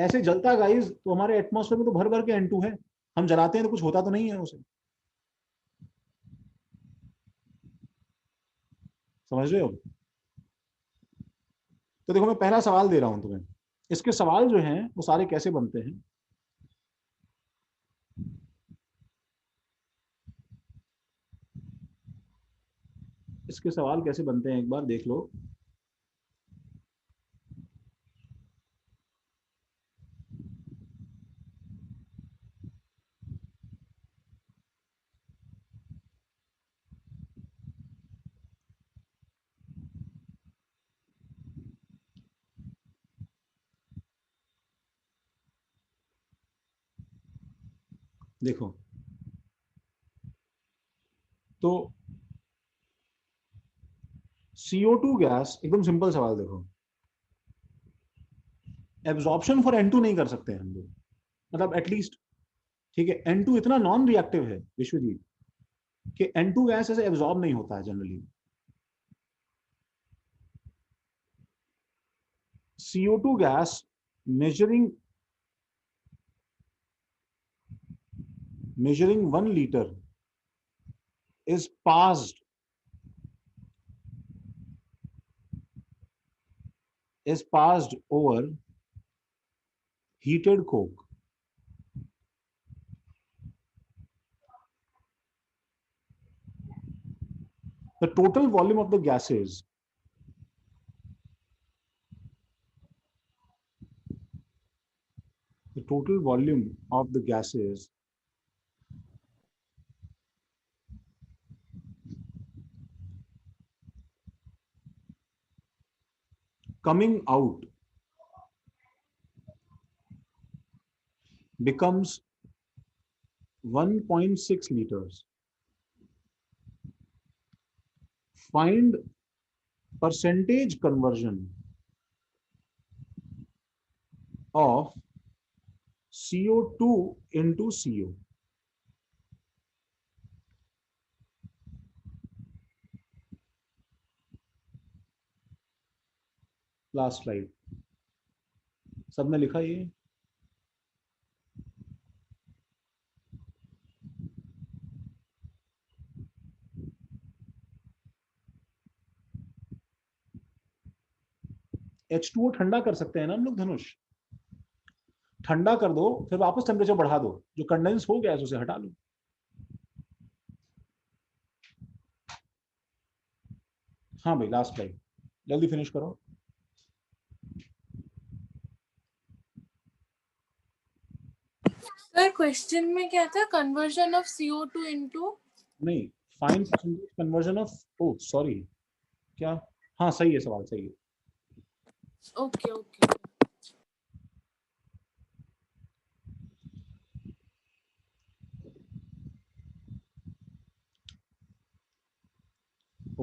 ऐसे जलता गाइस तो हमारे एटमॉस्फेयर में तो भर भर के N2 है, हम जलाते हैं तो कुछ होता तो नहीं है उसे, समझ रहे हो? तो देखो मैं पहला सवाल दे रहा हूं तुम्हें, इसके सवाल जो हैं वो सारे कैसे बनते हैं। इसके सवाल कैसे बनते हैं एक बार देख लो। देखो तो CO2 गैस, एकदम सिंपल सवाल देखो, एब्जॉर्प्शन फॉर N2 नहीं कर सकते हम लोग, मतलब एटलीस्ट, ठीक है, N2 इतना नॉन रिएक्टिव है विश्वजीत कि N2 गैस ऐसे एब्जॉर्ब नहीं होता है generally. CO2 gas measuring 1 liter is passed over heated coke. The total volume of the gases coming out becomes 1.6 liters. Find percentage conversion of CO2 into CO. Last slide, सबने लिखा ये? H2O ठंडा कर सकते हैं ना हम लोग धनुष, ठंडा कर दो फिर वापस टेम्परेचर बढ़ा दो, जो कंडेंस हो गया है उसे हटा लो। हाँ भाई लास्ट स्लाइड, जल्दी फिनिश करो। सर क्वेश्चन में क्या था? कन्वर्जन ऑफ CO2 इनटू, नहीं, find percentage conversion of, oh sorry, क्या, हाँ सही है, सवाल सही है। Okay okay.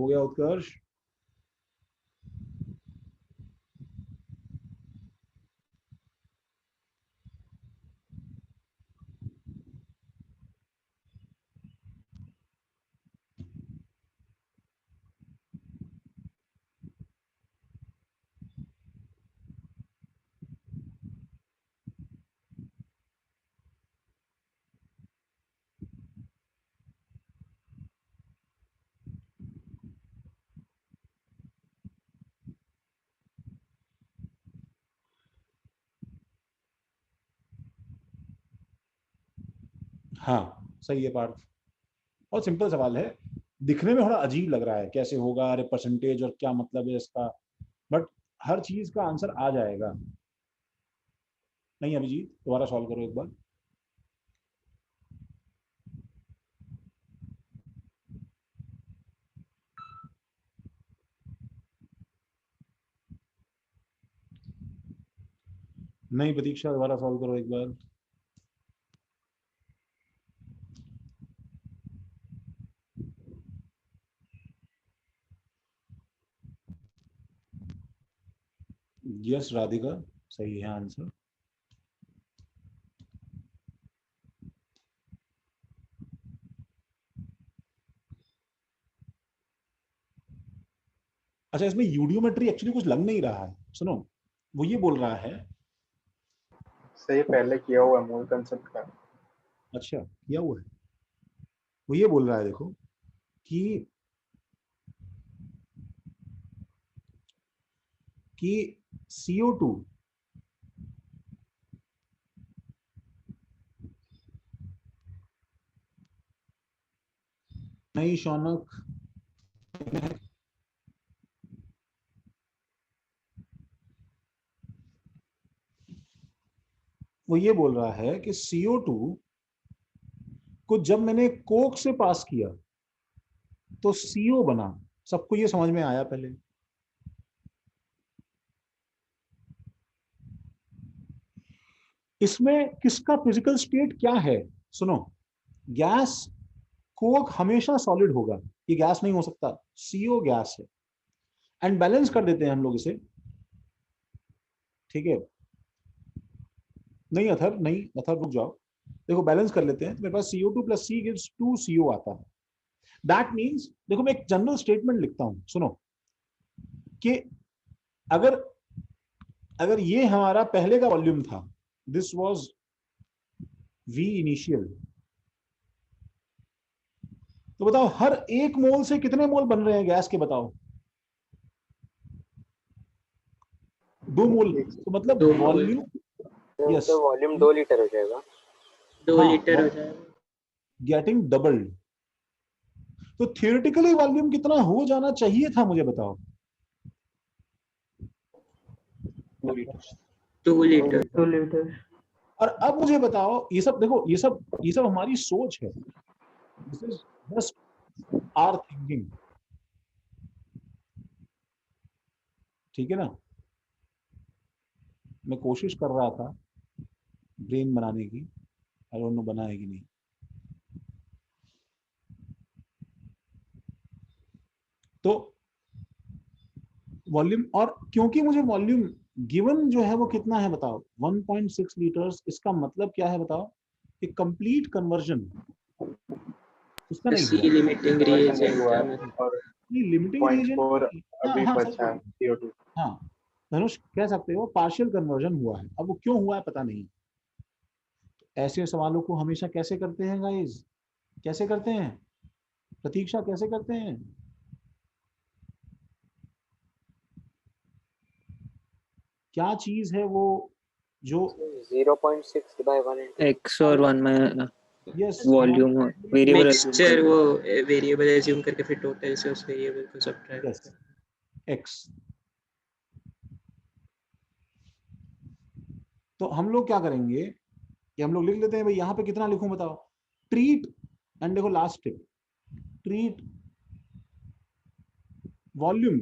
हो गया उत्कर्ष? हाँ सही है पार्थ, बहुत सिंपल सवाल है, दिखने में थोड़ा अजीब लग रहा है कैसे होगा, अरे परसेंटेज और क्या मतलब है इसका, बट हर चीज का आंसर आ जाएगा। नहीं अभिजीत, दोबारा सॉल्व करो एक बार। नहीं प्रतीक्षा, दोबारा सॉल्व करो एक बार। यस राधिका, सही है आंसर। अच्छा, इसमें यूडियोमेट्री एक्चुअली कुछ लग नहीं रहा है, सुनो, वो ये बोल रहा है, सही पहले किया हुआ है मूल कंसेप्ट का। अच्छा किया हुआ है, वो ये बोल रहा है देखो कि CO2 नहीं शौनक, वो ये बोल रहा है कि CO2 को जब मैंने कोक से पास किया तो CO बना। सबको ये समझ में आया पहले? इसमें किसका फिजिकल स्टेट क्या है? सुनो, गैस, कोक हमेशा सॉलिड होगा, ये गैस नहीं हो सकता, CO गैस है। एंड बैलेंस कर देते हैं हम लोग इसे, ठीक है? नहीं अथर, नहीं अथर रुक जाओ, देखो बैलेंस कर लेते हैं, तो मेरे पास CO2 + C गिव्स 2 CO आता है। दैट मीन्स, देखो मैं एक जनरल स्टेटमेंट लिखता हूं, सुनो, कि अगर ये हमारा पहले का वॉल्यूम था, दिस वाज V इनिशियल, तो बताओ हर एक मोल से कितने मोल बन रहे हैं गैस के, बताओ? 2 मोल, तो मतलब 2 मोल, वॉल्यूम, यस, तो वॉल्यूम 2 लीटर हो जाएगा। 2 लीटर हो जाएगा, गेटिंग डबल्ड। तो थियोरेटिकली वॉल्यूम कितना हो जाना चाहिए था, मुझे बताओ? 2 लीटर। 2 लीटर। 2 लीटर। और अब मुझे बताओ, ये सब देखो, ये सब हमारी सोच है, this is just our thinking, ठीक है ना? मैं कोशिश कर रहा था ब्रेन बनाने की, आई डोंट नो बना है कि नहीं। तो वॉल्यूम, और क्योंकि मुझे वॉल्यूम गिवन जो है वो कितना है बताओ, 1.6 लीटर्स, इसका मतलब क्या है बताओ? कि कंप्लीट कन्वर्जन उसका नहीं सी हुआ, लिमिटिंग नहीं हुआ है, रिएजेंट। और नहीं लिमिटिंग 0.4 रीजन, अभी हाँ बचा है CO2। हाँ धनुष कह सकते हो पार्शियल कन्वर्जन हुआ है, अब वो क्यों हुआ है पता नहीं। ऐसे सवालों को हमेशा कैसे करते हैं गाइस, कैसे करते हैं प्रतीक्षा, कैसे करते हैं? क्या चीज है वो जो 0.6/1 x और 1 में यस वॉल्यूम और वेरिएबल मिक्सचर, वो वेरिएबल एज्यूम करके फिर टोटल से उस वेरिएबल को सब्ट्रैक्ट यस x। तो हम लोग क्या करेंगे कि हम लोग लिख लेते हैं भाई, यहां पे कितना लिखूं बताओ? ट्रीट, एंड देखो last step, treat volume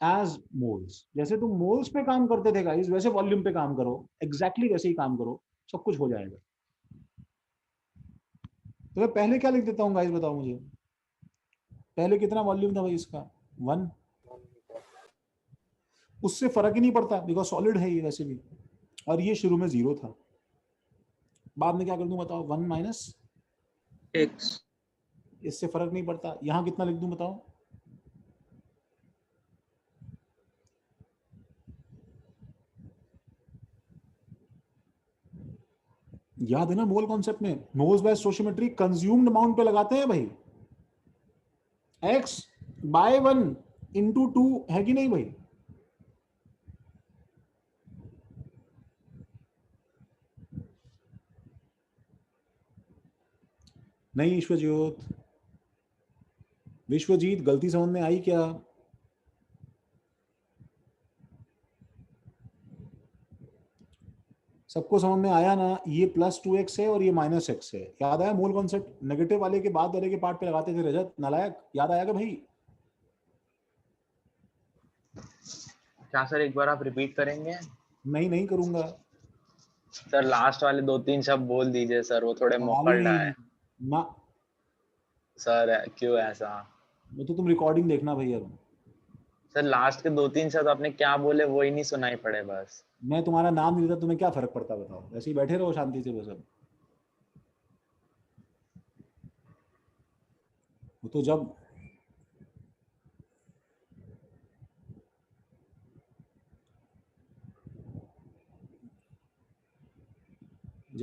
as moles. जैसे तुम मोल्स पे काम करते थे गाइस, वैसे वॉल्यूम पे काम करो, एग्जैक्टली वैसे ही काम करो, सब कुछ हो जाएगा। तो मैं पहले क्या लिख देता हूं गाइस, बताओ मुझे? पहले कितना वॉल्यूम था भाई इसका 1, उससे फर्क ही नहीं पड़ता बिकॉज सॉलिड है ये वैसे भी, और ये शुरू में 0 था। बाद में क्या कर दूं बताओ, 1 माइनस x, इससे फर्क नहीं पड़ता। यहां कितना लिख दूं बताओ, याद है ना मोल कॉन्सेप्ट में, moles bye stoichiometry consumed amount पे लगाते हैं भाई, x बाय 1 इंटू 2 है कि नहीं भाई? नहीं विश्वजीत गलती समझ में आई क्या? सबको समझ में आया ना? ये प्लस 2x है और ये माइनस x है। याद आया मूल कॉन्सेप्ट? नेगेटिव वाले के बाद वाले के पार्ट पे लगाते थे रजत नालायक, याद आया क्या भाई? क्या सर एक बार आप रिपीट करेंगे? नहीं करूंगा सर, लास्ट वाले 2-3 शब्द बोल दीजिए सर, वो थोड़े मोकलडा है सर। क्यों ऐसा? वो तो तुम रिकॉर्डिंग देखना भैया। सर लास्ट के 2-3 शब्द आपने क्या बोले वो ही नहीं सुनाई पड़े बस। मैं तुम्हारा नाम नहीं लेता, तुम्हें क्या फर्क पड़ता बताओ? ऐसे ही बैठे रहो शांति से बस। अब वो तो जब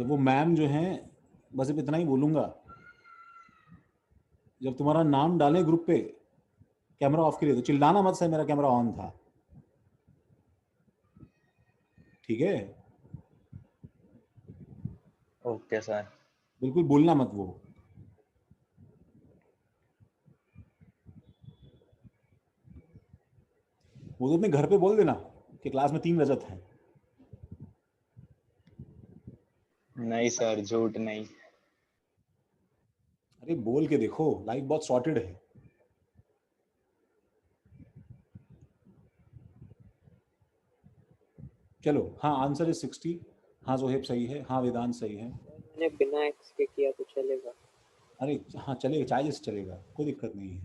वो मैम जो हैं, बस अब इतना ही बोलूंगा, जब तुम्हारा नाम डालें ग्रुप पे कैमरा ऑफ के लिए तो चिल्लाना मत, सर मेरा कैमरा ऑन था, ठीक है? Okay sir. बिल्कुल बोलना मत। वो तो अपने घर पे बोल देना कि क्लास में 3 रजत हैं। नहीं सर, झूठ नहीं। अरे बोल के देखो, लाइफ बहुत सॉर्टेड है। चलो हाँ, आंसर इज 60। हाँ जोहेब सही है, हाँ वेदांत सही है। मैंने बिना एक्स के किया तो चलेगा? अरे हाँ चलेगा, चाहे चलेगा, कोई दिक्कत नहीं है।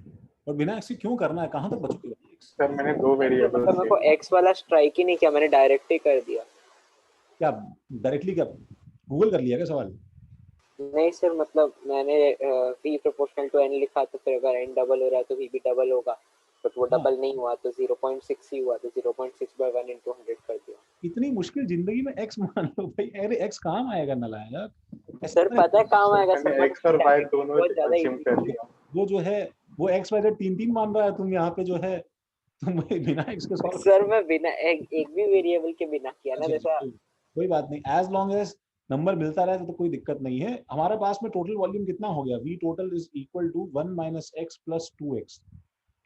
और बिना एक्स के क्यों करना है? कहाँ तक बचोगे? सर मैंने 2 वेरिएबल मेरे को एक्स वाला स्ट्राइक ही नहीं किया, मैंने डायरेक्ट ही कर दिया। क्या डायरेक्टली? क्या गूगल कर लिया क्या सवाल? नहीं सर, मतलब मैंने v प्रोपोर्शनल टू n लिखा, तो फिर अगर n डबल हो रहा है तो v भी डबल होगा, बट वो डबल नहीं हुआ तो 0.6 ही हुआ, तो 0.6 by 1 into 100 कर दिया। इतनी मुश्किल जिंदगी में एक्स मान लो भाई। अरे एक्स काम आएगा नालायक। सर पता है काम आएगा सर, एक्स और वाई दोनों एल्शियम कर लिया। वो जो है वो एक्स वाई जेड 3 मान रहा है, तुम यहाँ पे जो है तुम बिना एक्स के सॉल्व। सर मैं बिना एक भी वेरिएबल के बिना किया ना, जैसा कोई बात नहीं, एज लॉन्ग एज नंबर मिलता रहे तो कोई दिक्कत नहीं है। हमारे पास में टोटल वॉल्यूम कितना हो गया? v total is equal to 1 minus x plus 2x।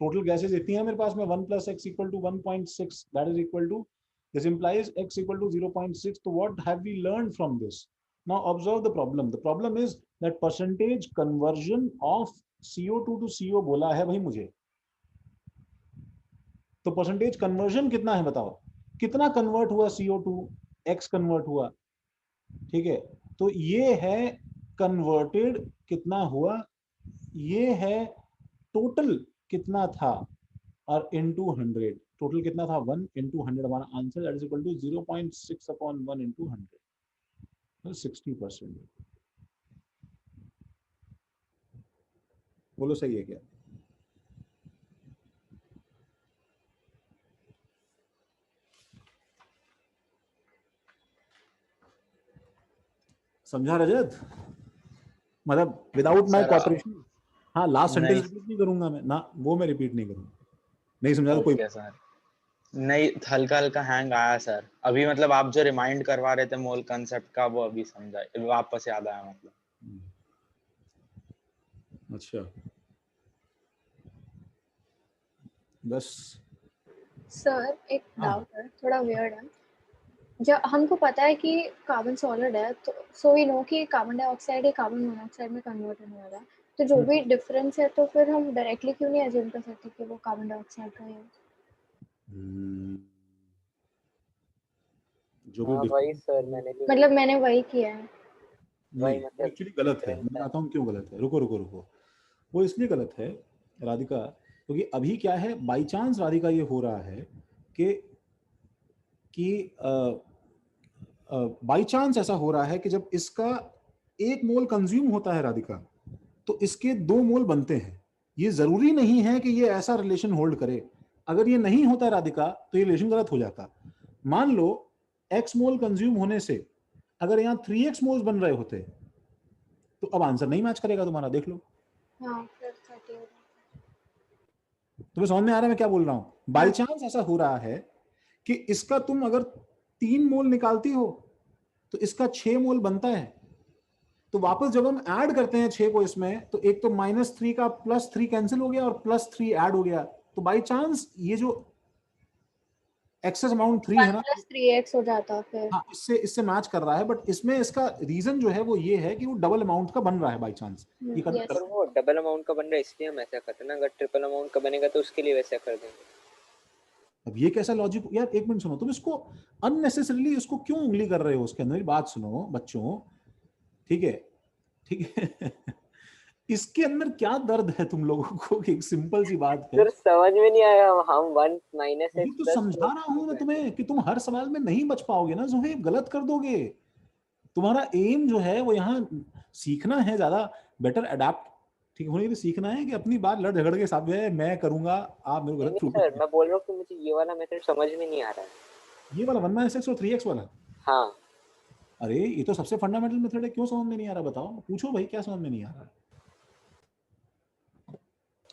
Total gases इतनी है मेरे पास में, 1 plus x equal to 1.6, that is equal to, this implies x equal to 0.6. So what have we learned from this? Now observe the problem. The problem is that percentage conversion of CO2 to CO बोला है भाई मुझे, तो percentage conversion कितना है बताओ? कितना convert हुआ CO2? x कन्वर्ट हुआ, ठीक है? तो ये है कन्वर्टेड कितना हुआ, ये है टोटल कितना था, और इनटू 100 टोटल कितना था, 1 into 100 हमारा answer, that is equal to 0.6 upon 1 into 100, 60%। बोलो सही है क्या? समझा रजत? मतलब विदाउट माय कोऑपरेशन। हाँ लास्ट सेंटेंस रिपीट नहीं करूंगा मैं ना, वो मैं रिपीट नहीं करूंगा। नहीं समझा तो कोई सर नहीं, हल्का हल्का हैंग आया सर अभी, मतलब आप जो रिमाइंड करवा रहे थे मोल कंसेप्ट का वो अभी समझा, वापस याद आया मतलब। अच्छा बस। सर एक डाउट है, थोड़ा वियर्ड है। जब हमको पता है कि कार्बन सॉलिड है, तो सो वी नो कि कार्बन डाइऑक्साइड या कार्बन मोनोऑक्साइड में कन्वर्ट होने वाला है, तो जो भी डिफरेंस है तो फिर हम डायरेक्टली क्यों नहीं अज्यूम कर सकते कि वो कार्बन डाइऑक्साइड का है? जो भी वही सर मैंने वही किया है। नहीं एक्चुअली गलत है, मैं बताता हूँ क्यों गलत है। रुको, वो इसलिए गलत है राधिका, क्योंकि अभी क्या है, बाई चांस राधिका ये हो रहा है कि बाई चांस ऐसा हो रहा है कि जब इसका 1 मोल कंज्यूम होता है राधिका, तो इसके 2 मोल बनते हैं। ये जरूरी नहीं है कि ये ऐसा रिलेशन होल्ड करे। अगर ये नहीं होता राधिका तो ये रिलेशन गलत हो जाता। मान लो x मोल कंज्यूम होने से अगर यहाँ 3x मोल्स बन रहे होते तो अब आंसर नहीं मैच करेगा तुम्हारा, देख लो। हाँ, फिर 30 हो तुम्हें समझ में आ रहा है मैं क्या बोल रहा हूँ? बाई चांस ऐसा हो रहा है कि इसका तुम अगर 3 मोल निकालती हो तो इसका 6 मोल बनता है। तो वापस जब हम ऐड करते हैं 6 को इसमें, तो एक तो -3 का +3 कैंसिल हो गया और +3 ऐड हो गया। तो बाई चांस ये जो एक्सेस अमाउंट 3 है ना, 1 + 3x हो जाता फिर। हाँ, इससे मैच कर रहा है। बट इसमें इसका रीजन जो है वो ये है कि वो डबल अमाउंट का बन रहा है बाई चांस। ये पर वो डबल अमाउंट का बन रहा है इसलिए हम ऐसा करते हैं ना, अगर ट्रिपल अमाउंट का बनेगा तो उसके लिए वैसा कर देंगे। अब ये कैसा लॉजिक यार, एक मिनट सुनो, तुम इसको अननेसेसरीली इसको क्यों उंगली कर रहे हो उसके अंदर? मेरी बात सुनो बच्चों, ठीक है ठीक है इसके अंदर क्या दर्द है तुम लोगों को? एक सिंपल सी बात है सर, समझ में नहीं आया। हम 1 - x तो समझा रहा हूं मैं तुम्हें कि तुम हर सवाल में नहीं बच पाओगे ना ज़ोहैब, गलत कर दोगे। तुम्हारा एम जो है वो यहाँ सीखना है, ज्यादा बेटर अडेप्ट ठीक होने के लिए सीखना है कि अपनी बात लड़ झगड़ के साथ है मैं करूंगा, आप मेरे को गलत नहीं सर, मैं बोल रहा हूँ कि मुझे ये वाला मेथड समझ में नहीं आ रहा है। ये वाला 1 - x और 3x वाला? हाँ। अरे ये तो सबसे फंडामेंटल मेथड है, क्यों समझ में नहीं आ रहा? बताओ, पूछो भाई, क्या समझ में नहीं आ रहा?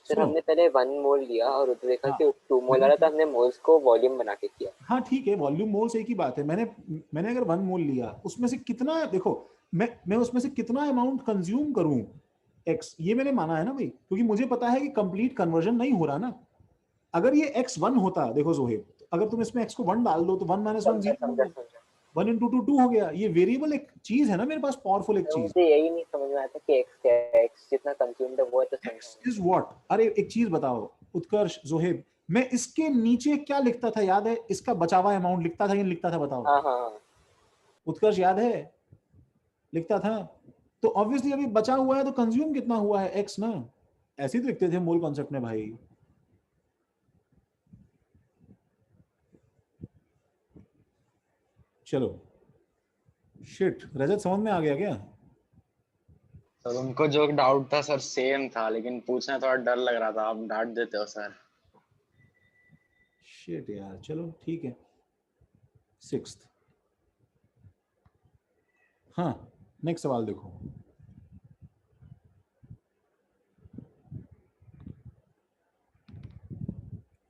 सर हमने पहले 1 मोल लिया और उधर देखा कि 2 मोल आ रहा था, हमने मोल्स को वॉल्यूम बना के किया। हाँ ठीक है, वॉल्यूम मोल्स एक ही बात है। मैंने अगर 1 मोल लिया, उसमें से कितना, देखो मैं उसमें से कितना अमाउंट कंज्यूम करूं x, ये मैंने माना है ना भाई, क्योंकि मुझे पता है कि कंप्लीट कन्वर्जन नहीं हो रहा ना। अगर ये x 1 होता, देखो ज़ोहैब, अगर तुम इसमें x को 1 डाल दो तो 1 - 1 0, 1 × 2 2 हो गया। ये वेरिएबल एक चीज है ना मेरे पास, पावरफुल एक चीज। मुझे यही नहीं समझ में आता कि x क्या है, x जितना कंज्यूम्ड है वो है तो x इज व्हाट। अरे एक चीज बताओ उत्कर्ष, ज़ोहैब, मैं इसके नीचे क्या लिखता था याद है? इसका बचा हुआ अमाउंट लिखता था या लिखता था? बताओ। हाँ। उत्कर्ष याद है? लिखता था। तो ऑब्वियसली अभी बचा हुआ है तो कंज्यूम कितना हुआ है? x ना। ऐसे ही तो लिखते थे मोल कॉन्सेप्ट में भाई। चलो शिट, रजत समझ में आ गया क्या? सर उनको जो डाउट था सर सेम था, लेकिन पूछने थोड़ा डर लग रहा था, आप डांट देते हो सर। शिट यार, चलो ठीक है। 6th, हाँ नेक्स्ट सवाल देखो।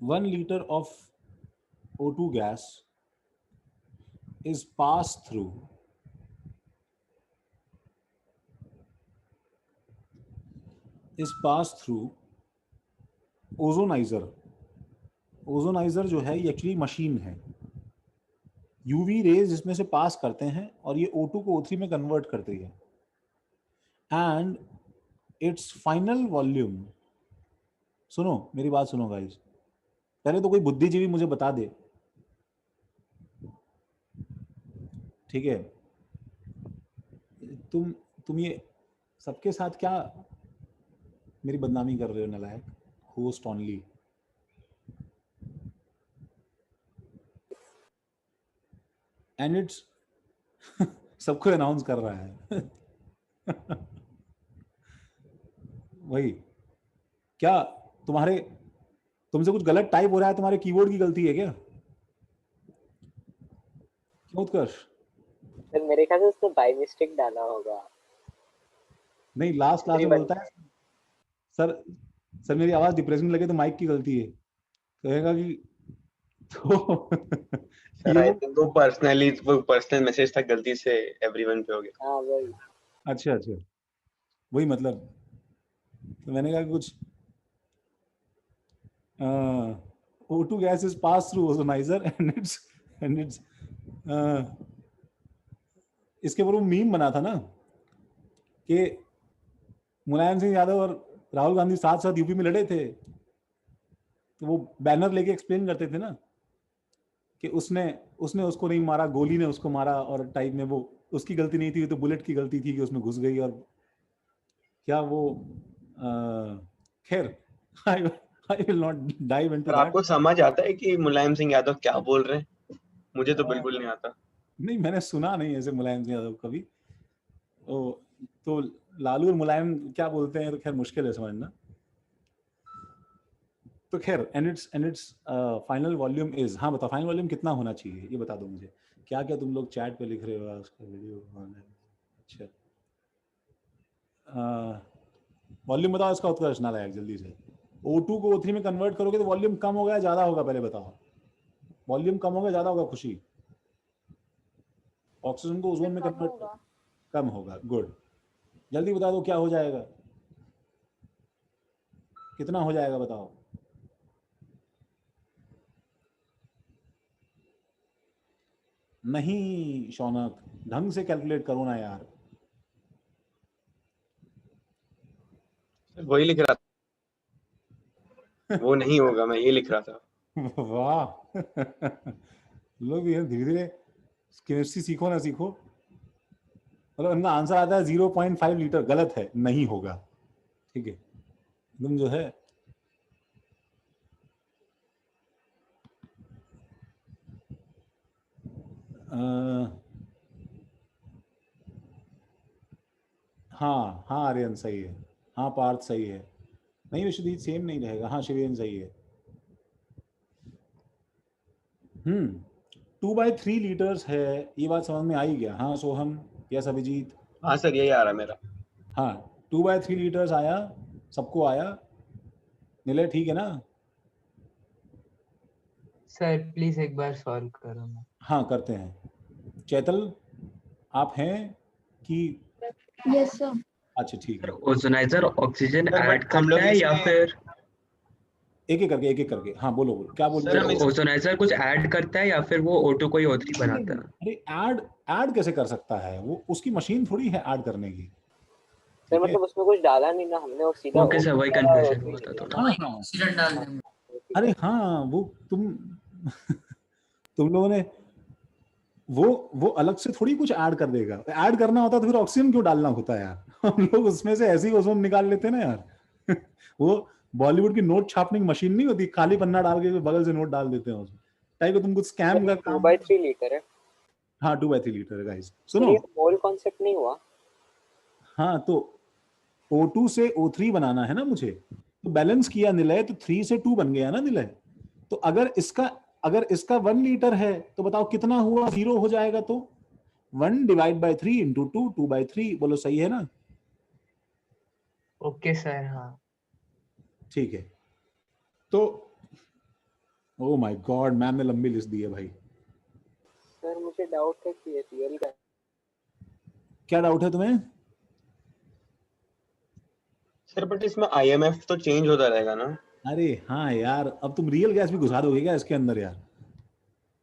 One liter of O2 gas is passed through ozonizer. Ozonizer जो है ये एक्चुअली मशीन है, यूवी रेज इसमें से पास करते हैं और ये O2 को O3 में कन्वर्ट करती है। एंड इट्स फाइनल वॉल्यूम, सुनो मेरी बात सुनो गाइस, पहले तो कोई बुद्धिजीवी मुझे बता दे, ठीक है? तुम ये सबके साथ क्या मेरी बदनामी कर रहे हो नलायक? Host only. एंड इट्स सबको अनाउंस कर रहा है वही क्या तुमसे कुछ गलत टाइप हो रहा है? तुम्हारे कीबोर्ड की गलती है क्या? क्यों उत्कर्ष? सर मेरे ख्याल से उसने बाय मिस्टेक डाला होगा। नहीं, लास्ट क्लास में बोलता है सर मेरी आवाज डिप्रेसिंग लगे तो माइक की गलती है, कहेगा कि तो सर आई थिंक वो पर्सनल मैसेज था, गलती से एवरीवन पे हो गया। हाँ वही। अच्छा वही मतलब। तो मैंने कहा कुछ O2 gas is passed through ozonizer and it's इसके ऊपर वो मीम बना था ना कि मुलायम सिंह यादव और राहुल गांधी साथ साथ यूपी में लड़े थे, तो वो बैनर लेके एक्सप्लेन करते थे ना कि उसने उसको नहीं मारा, गोली ने उसको मारा, और टाइप में वो उसकी गलती नहीं थी, तो बुलेट की गलती थी कि उसमें घुस गई। और क्या वो खैर I will not dive into पर that. आपको समझ आता है कि मुलायम सिंह यादव क्या बोल रहे हैं? मुझे तो बिल्कुल नहीं आता। नहीं, मैंने सुना नहीं ऐसे मुलायम सिंह यादव कभी। तो लालू और मुलायम क्या बोलते हैं तो खैर मुश्किल है समझना। तो खैर and it's final volume is, हाँ बताओ फाइनल वॉल्यूम कितना होना चाहिए ये बता दो मुझे। क्या क्या तुम लोग चैट पे लिख रहे हो उसका वीडियो। अच्छा वॉल्यूम बताओ इसका उत्कर्ष नालायक जल्दी से। O2 को O3 में कन्वर्ट करोगे तो वॉल्यूम कम होगा ज्यादा होगा, पहले बताओ। वॉल्यूम कम होगा ज्यादा होगा खुशी? ऑक्सीजन को ओजोन में कन्वर्ट कम होगा। गुड, जल्दी बता दो क्या हो जाएगा, कितना हो जाएगा बताओ। नहीं शौनक, ढंग से कैलकुलेट करो ना यार। वही लिख रहा था, वो नहीं होगा, मैं ये लिख रहा था। वाह लोग भी धीरे धीरे केमिस्ट्री सीखो ना सीखो। मतलब इनका आंसर आता है 0.5 लीटर, गलत है, नहीं होगा। ठीक है, एकदम जो है हाँ हाँ आर्यन सही है, हाँ पार्थ सही है। नहीं विश्वजीत सेम नहीं रहेगा, हाँ शिवेन सही है। 2/3 लीटर्स है, ये बात समझ में आ ही गया। हाँ सोहम, यस अभिजीत। हाँ सर यही आ रहा है मेरा। हाँ 2/3 लीटर्स आया, सबको आया। निलय ठीक है ना? सर प्लीज एक बार सॉल्व करो ना। हाँ करते हैं। चैतल आप हैं कि? Yes sir. अच्छा ठीक है। Ozonizer oxygen sir, add but हम लोग करता है या इसमें- फिर एक एक करके हाँ बोलो क्या बोल रहे हो? ओजोनाइजर कुछ ऐड करता है या फिर वो O2 को ही O3 बनाता है? अरे ऐड कैसे कर सकता है वो, उसकी मशीन थोड़ी है ऐड करने की। सर मतलब उसमें कुछ डाला नहीं ना हमने, और सीधा ओके सर, वही कंफ्यूजन हुआ था थोड़ा। हाँ ऑक्सीजन डाल देंगे। अरे हाँ वो तुम लोगों ने वो अलग से थोड़ी कुछ ऐड कर देगा। ऐड करना होता तो फिर ऑक्सीजन क्यों डालना होता है यार? हम लोग उसमें से ऐसे ही ओजोन निकाल लेते ना यार। वो बॉलीवुड की नोट छापने की मशीन नहीं होती, खाली पन्ना डाल के बगल से नोट डाल देते हैं उसमें। टाइप का तुम कुछ स्कैम का 2/3 लीटर है। हाँ 2/3 लीटर है गाइस। सुनो ये मोल कॉन्सेप्ट नहीं हुआ। हाँ तो O2 से O3 बनाना है ना मुझे, तो बैलेंस किया निलय, तो 3 से 2 बन गया ना निलय। तो अगर इसका 1 लीटर है तो बताओ कितना हुआ? 0 हो जाएगा। तो 1/3 इंटू 2, 2/3 बोलो, सही है ना? Okay sir. हाँ ठीक है। तो ओ माय गॉड, मैम ने लंबी लिस्ट दी है भाई। सर मुझे डाउट है कि ये रियल का क्या डाउट है तुम्हें? सर बट इसमें IMF तो चेंज होता रहेगा ना? अरे हाँ यार, अब तुम रियल गैस भी घुसा दोगे क्या इसके अंदर यार?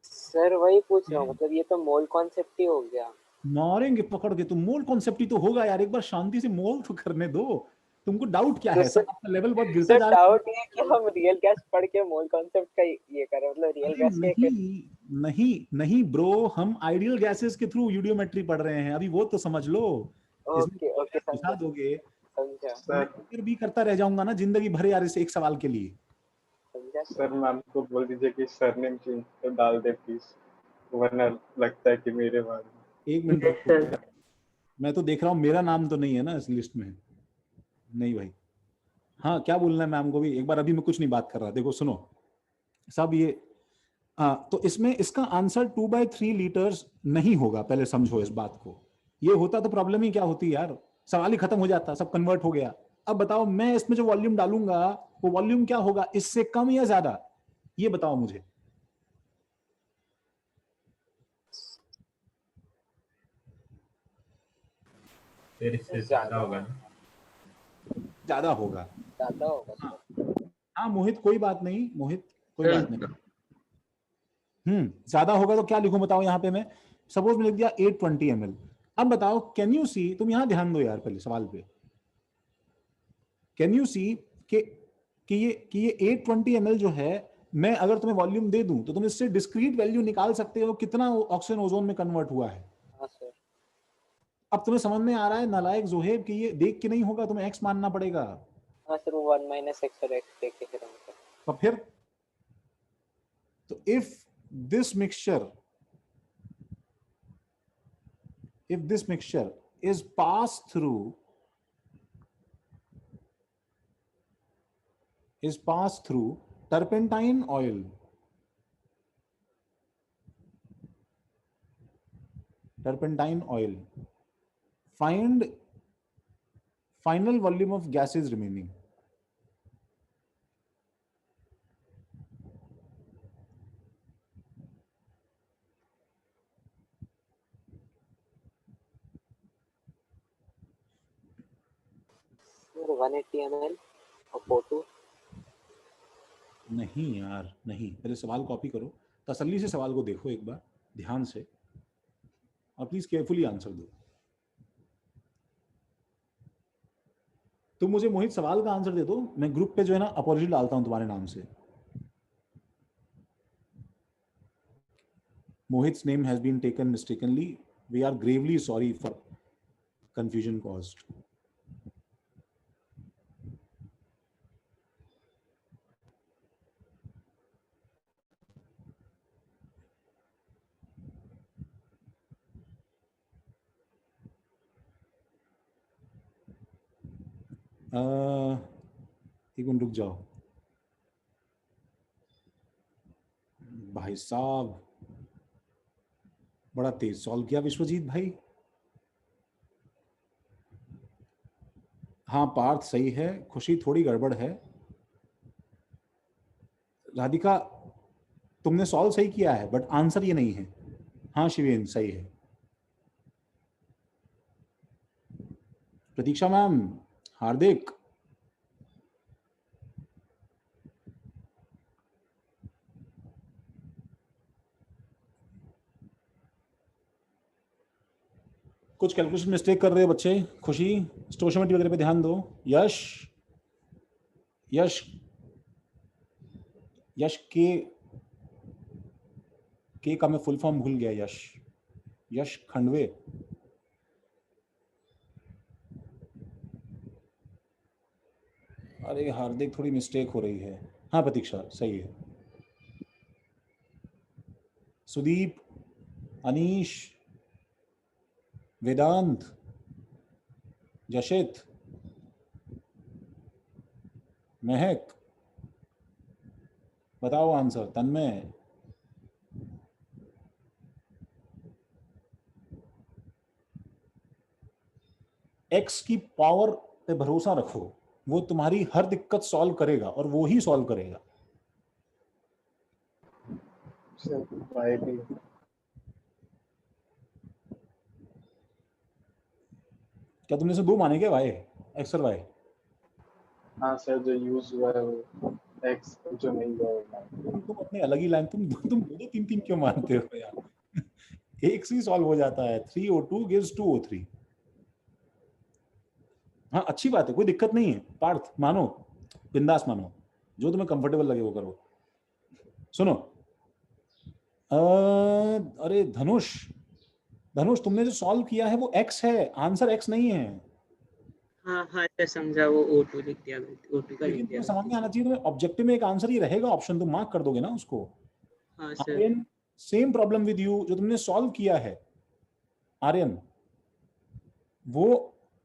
सर वही पूछ रहा हूँ, मतलब ये तो मोल कॉन्सेप्ट ही हो गया। मारेंगे पकड़ के। तुम मोल कॉन्सेप्ट ही तो होगा यार, एक बार शांति से मोल तो करने दो। तुमको डाउट क्या है? सब आपका लेवल बहुत गिरता जा रहा है। डाउट है कि हम रियल गैस पढ़ के मोल कॉन्सेप्ट का ये कर रहे हैं, मतलब रियल गैस के नहीं ब्रो, हम आइडियल गैसेस के थ्रू यूडियोमेट्री पढ़ रहे हैं अभी, वो तो समझ लो। ओके समझा दोगे? समझा। फिर भी करता रह जाऊंगा ना जिंदगी भर यार इस एक सवाल के लिए। सर मैम को बोल दीजिए कि सरनेम चेंज तो डाल दे प्लीज, वरना लगता है कि मेरे बारे में। एक मिनट रुको, मैं तो देख रहा हूँ मेरा नाम तो नहीं है ना इस लिस्ट में। नहीं भाई, हाँ क्या बोलना है मैम को भी एक बार? अभी मैं कुछ नहीं बात कर रहा, देखो सुनो सब ये तो इसमें इसका आंसर 2/3 लीटर्स नहीं होगा, पहले समझो इस बात को। ये होता तो प्रॉब्लम ही क्या होती यार, सवाल ही खत्म हो जाता, सब कन्वर्ट हो गया। अब बताओ मैं इसमें जो वॉल्यूम डालूंगा वो वॉल्यूम क्या होगा, इससे कम या ज्यादा? ये बताओ मुझे। फिर इससे ज्यादा होगा ना? ज्यादा होगा। हाँ मोहित कोई बात नहीं, मोहित कोई बात नहीं। ज्यादा होगा तो क्या लिखूं बताओ यहाँ पे मैं? सपोज में लिख दिया 820 ml। अब बताओ कैन यू सी, तुम यहाँ ध्यान दो यार पहले सवाल पे। कैन यू सी कि ये 820 ml जो है, मैं अगर तुम्हें वॉल्यूम दे दूं तो तुम इससे डिस्क्रीट वैल्यू निकाल सकते हो कितना ऑक्सीजन ओजोन में कन्वर्ट हुआ है। अब तुम्हें समझ में आ रहा है नालायक जोहेब कि ये देख के नहीं होगा, तुम्हें एक्स मानना पड़ेगा। हाँ सर, वो 1 - x और x लेके फिर हमको तो फिर तो if this mixture is passed through turpentine oil, find final volume of gases remaining. Sir 180 ml और O2। नहीं यार, नहीं, पहले सवाल कॉपी करो, तसल्ली से सवाल को देखो एक बार ध्यान से, और प्लीज केयरफुली आंसर दो। तुम मुझे मोहित सवाल का आंसर दे दो, मैं ग्रुप पे जो है ना अपॉलजी डालता हूं तुम्हारे नाम से। Mohit's name has been taken mistakenly. We are gravely sorry for confusion caused. एक मिनट रुक जाओ भाई साहब, बड़ा तेज सॉल्व किया विश्वजीत भाई। हाँ पार्थ सही है, खुशी थोड़ी गड़बड़ है। राधिका तुमने सॉल्व सही किया है बट आंसर ये नहीं है। हाँ शिवेन सही है। प्रतीक्षा मैम, हार्दिक, कुछ कैलकुलेशन मिस्टेक कर रहे हो बच्चे। खुशी स्टोशियोमेट्री वगैरह पे ध्यान दो। यश यश यश के का मैं फुल फॉर्म भूल गया। यश यश खंडवे। अरे हार्दिक थोड़ी मिस्टेक हो रही है। हाँ प्रतीक्षा सही है। सुदीप, अनीश, वेदांत, जशित, महक, बताओ आंसर। तन्मय, एक्स की पावर पे भरोसा रखो, वो तुम्हारी हर दिक्कत सॉल्व करेगा और वो ही सॉल्व करेगा। क्या तुमने से दो माने क्या वाई, एक्स और वाई? हाँ सर, जो यूज हुआ है वो एक्स, जो नहीं हुआ है तुम अपने अलग ही लाइन, तुम दो तीन तीन क्यों मानते हो यार? एक से ही सॉल्व हो जाता है। 3O2 gives 2O3। हाँ अच्छी बात है, कोई दिक्कत नहीं है पार्थ, मानो बिंदास मानो, जो तुम्हें कंफर्टेबल लगे वो करो। सुनो अरे धनुष तुमने जो सॉल्व किया है वो एक्स है, आंसर एक्स नहीं है। हाँ हाँ तो समझा, वो O2 लिख दिया, O2 का लिख लेकिन दिया। तुम्हें समझ में आना चाहिए, तुम्हें ऑब्जेक्टिव में एक आंसर ही रहेगा ऑप्शन, तुम मार्क कर दोगे ना उसको। हाँ sir. Aryan same problem with you, जो तुमने सॉल्व किया है आर्यन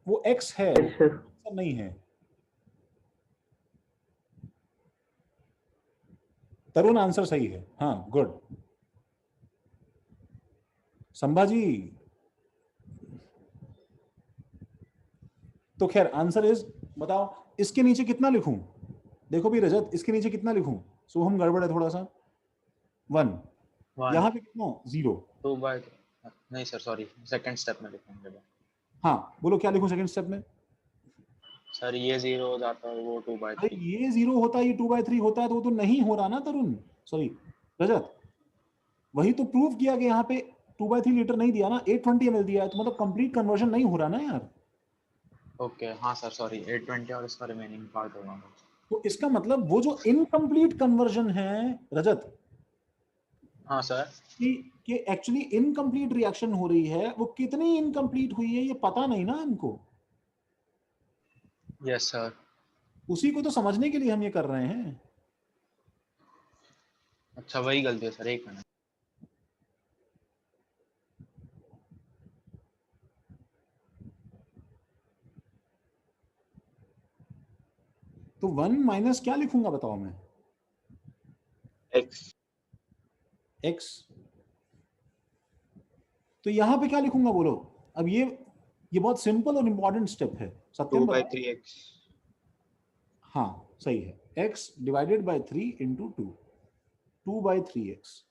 वो एक्स है, आंसर नहीं है। तरुण आंसर सही है। हाँ गुड। संभाजी, तो खैर आंसर इज, बताओ इसके नीचे कितना लिखूं? देखो भी रजत, इसके नीचे कितना लिखूं? सो हम गड़बड़ है थोड़ा सा। 1 यहाँ पे कितना? 0। 2/, नहीं सर सॉरी, सेकंड स्टेप में लिखेंगे। हाँ बोलो क्या लिखूं सेकंड स्टेप में? सर ये 0 हो जाता है, वो 2/3। अरे ये 0 होता है, ये 2/3 होता है, तो वो तो नहीं हो रहा ना तरुण, सॉरी रजत। वही तो प्रूव किया कि यहाँ पे 2/3 लीटर नहीं दिया ना, 820 ml दिया है, तो मतलब कंप्लीट कन्वर्जन नहीं हो रहा ना यार। ओके हाँ सर सॉरी, 820 और इसका रिमेनिंग पार्ट होगा। तो इसका मतलब वो जो इनकम्प्लीट कन्वर्जन है रजत, हाँ सर, कि एक्चुअली इनकम्प्लीट रिएक्शन हो रही है, वो कितनी इनकम्प्लीट हुई है ये पता नहीं ना हमको। Yes sir. उसी को तो समझने के लिए हम ये कर रहे हैं। अच्छा वही गलती है सर, एक मिनट। तो 1 माइनस क्या लिखूंगा बताओ मैं? x x। तो यहां पे क्या लिखूंगा बोलो? अब ये बहुत सिंपल और इंपॉर्टेंट स्टेप है। 2 सत्यम by बताओ। 3x। हाँ सही है, x divided by 3 into 2, 2 by 3x।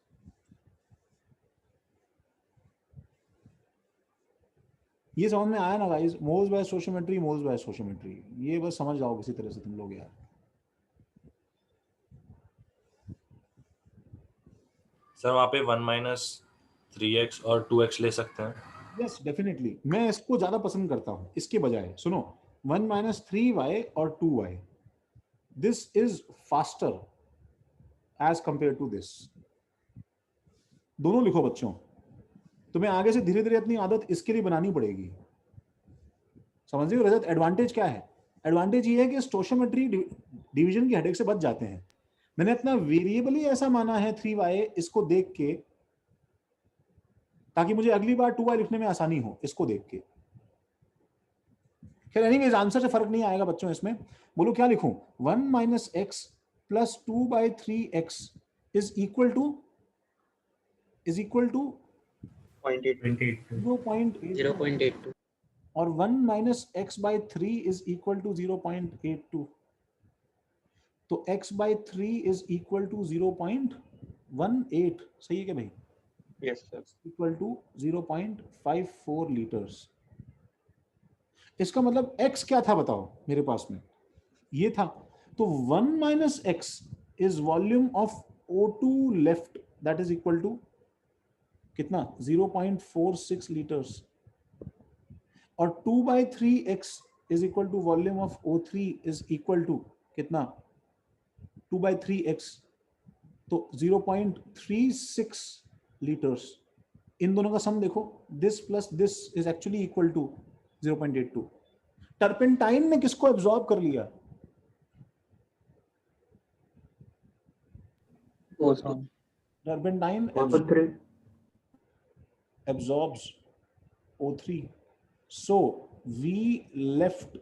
ये समझ में आया ना guys? Moles bye stoichiometry, moles bye stoichiometry, ये बस समझ जाओ किसी तरह से तुम लोग यार। सर वहाँ पे 1 माइनस 3x और 2x ले सकते हैं। यस डेफिनेटली, मैं इसको ज्यादा पसंद करता हूं इसके बजाय। सुनो, 1 माइनस 3y और 2y, this is faster as compare to this. दोनों लिखो बच्चों, तुम्हें आगे से धीरे धीरे अपनी आदत इसके लिए बनानी पड़ेगी। समझ रहे हो रजत? एडवांटेज क्या है? एडवांटेज ये है कि स्टोइचियोमेट्री डिवीजन की हेडेक से बच जाते हैं। मैंने अपना वेरिएबल ही ऐसा माना है 3y, इसको देख के, ताकि मुझे अगली बार 2y लिखने में आसानी हो इसको देख के। खैर एनीवेज आंसर से फर्क नहीं आएगा बच्चों इसमें। बोलो क्या लिखूं? 1 minus x plus 2 by 3x is equal to 0.82 और 1 minus x by 3 is equal to 0.82। तो x by 3 is equal to 0.18। सही है क्या भाई? Yes sir. Equal to 0.54 litres. इसका मतलब x क्या था बताओ मेरे पास में? ये था। तो 1 minus x is volume of O2 left, that is equal to कितना? 0.46 लीटर्स। और 2 by 3x is equal to volume of O3 is equal to कितना? 2 बाई 3x, तो 0.36 लीटर्स। इन दोनों का सम देखो, this plus this is actually equal to 0.82। Turpentine ने किसको absorb कर लिया? Turpentine absorbs O3. So V left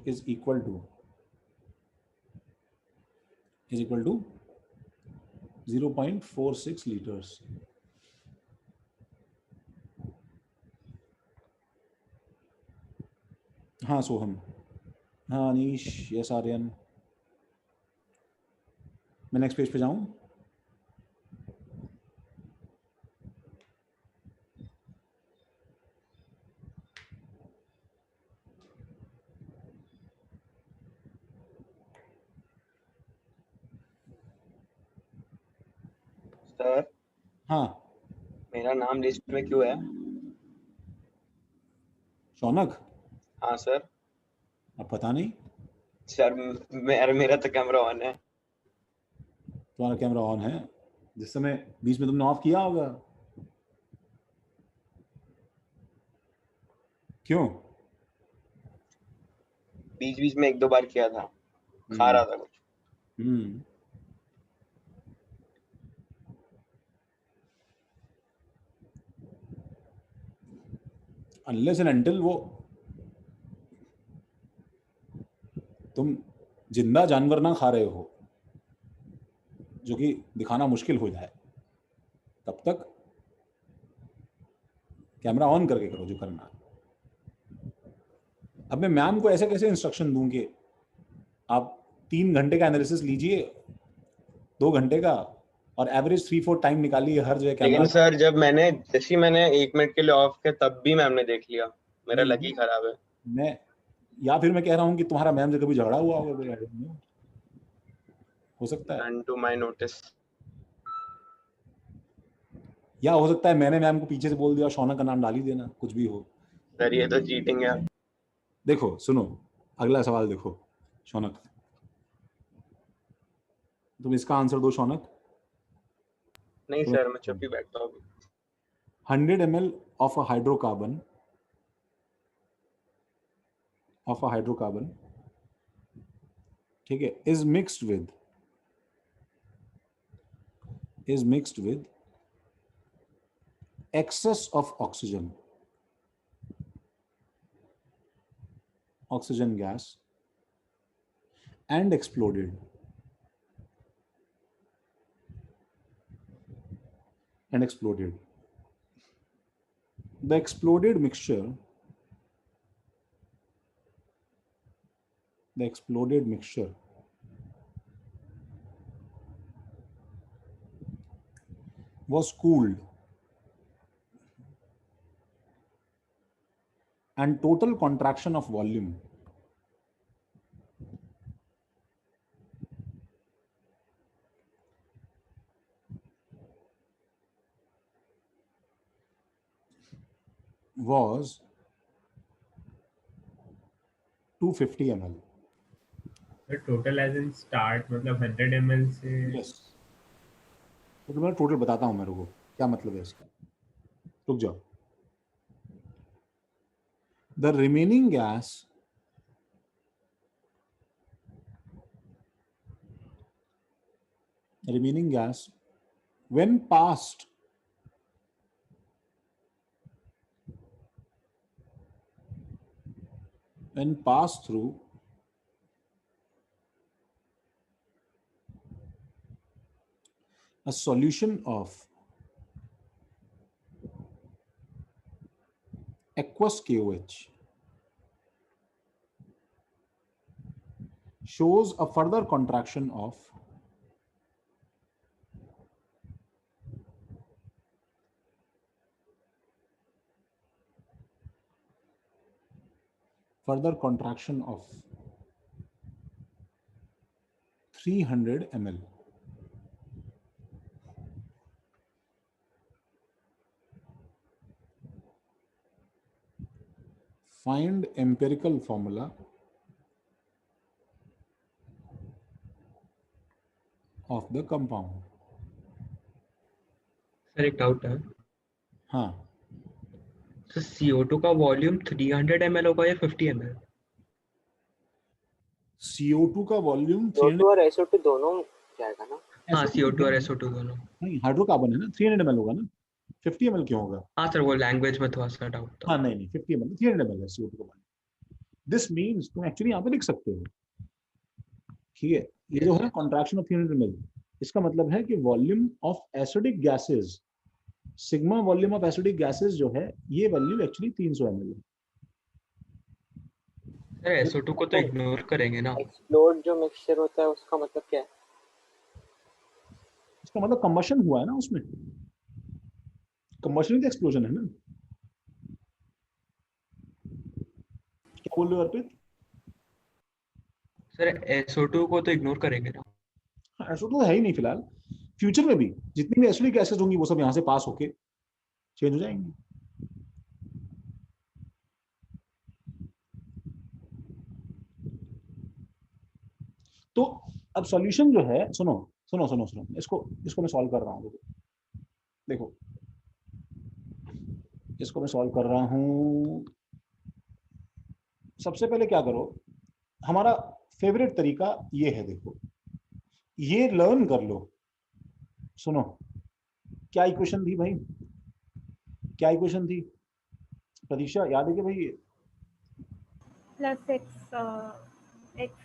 is equal to 0.46 liters. हाँ सोहम, हाँ अनीश, यस आर्यन। मैं नेक्स्ट पेज पे जाऊं? सर हाँ मेरा नाम लिस्ट में क्यों है? शौनक? हाँ सर। अब पता नहीं सर मेरा तो कैमरा ऑन है। तुम्हारा कैमरा ऑन है, जिस समय बीच में तुमने ऑफ किया होगा। क्यों? बीच बीच में 1-2 बार किया था, खा रहा था कुछ। अनलेस एंड अनटिल वो तुम जिंदा जानवर ना खा रहे हो, जो कि दिखाना मुश्किल हो जाए, तब तक कैमरा ऑन करके करो जो करना है। अब मैं मैम को ऐसे कैसे इंस्ट्रक्शन दूं कि आप 3 घंटे का एनालिसिस लीजिए, 2 घंटे का, और एवरेज 3-4 टाइम निकालिए हर जगह कैमरा। लेकिन सर जब मैंने 1 मिनट के लिए ऑफ किया तब भी मैम ने देख लिया। मेरा लक ही खराब है। मैं कह रहा हूं कि तुम्हारा मैम से कभी झगड़ा हुआ होगा कोई, हो सकता है। None to my notice। या हो सकता है मैंने मैम को पीछे से बोल दिया शौनक का नाम डाल ही देना, कुछ भी हो। सर ये तो चीटिंग है। देखो सुनो, अगला सवाल देखो शौनक, तुम इसका आंसर दो शौनक। नहीं सर मैं चुप ही बैठता हूँ। 100 ml of a hydrocarbon of a hydrocarbon, ठीक है, is mixed with excess of oxygen gas and exploded. The exploded mixture was cooled, and total contraction of volume was 250 ml. The total as in start मतलब 100 ml से Yes. तो मैं total बताता हूँ मेरे को क्या मतलब है इसका. रुक जाओ. The remaining gas when passed through a solution of aqueous KOH shows a further contraction of further contraction of 300 ml. Find empirical formula of the compound. Sir एक डाउट है. हाँ. तो CO2 का वॉल्यूम 300 ml होगा या 50 ml? CO2 का volume CO2 और SO2 दोनों जाएगा ना? हाँ, CO2 और SO2 दोनों. नहीं, हाइड्रोकार्बन है ना, 300 ml होगा ना, 50 ml क्यों होगा? हाँ सर, वो लैंग्वेज में थोड़ा सा डाउट था. हाँ नहीं 50 ml, 300 ml है CO2 का वॉल्यूम. दिस मींस तुम एक्चुअली यहाँ पे लिख सकते हो, ठीक है, ये जो है कॉन्ट्रैक्शन ऑफ 300 ml, इसका मतलब है कि volume of acidic gases, sigma volume of acidic gases जो है, ये वैल्यू एक्चुअली 300 ml है. सर SO2 को तो इग्नोर करेंगे ना. एक्सप्लोड जो मिक्सचर होता है उसका मतलब क्या है? इसका मतलब कंबशन हुआ है ना, उसमें कंबशन तो एक्सप्लोजन है ना. क्या बोल रहे हो अर्पित? सर SO2 को तो इग्नोर करेंगे ना. ऐसा तो है ही नहीं फिलहाल. फ्यूचर में भी जितनी भी एसिडिक गैसेस होंगी वो सब यहाँ से पास होके चेंज हो जाएंगी. तो अब सॉल्यूशन जो है, सुनो, इसको मैं सॉल्व कर रहा हूँ. देखो इसको मैं सॉल्व कर रहा हूँ. सबसे पहले क्या करो, हमारा फेवरेट तरीका ये है. देखो ये लर्न कर लो. सुनो, क्या इक्वेशन थी भाई, क्या इक्वेशन थी प्रतीक्षा, याद है कि भाई? Plus x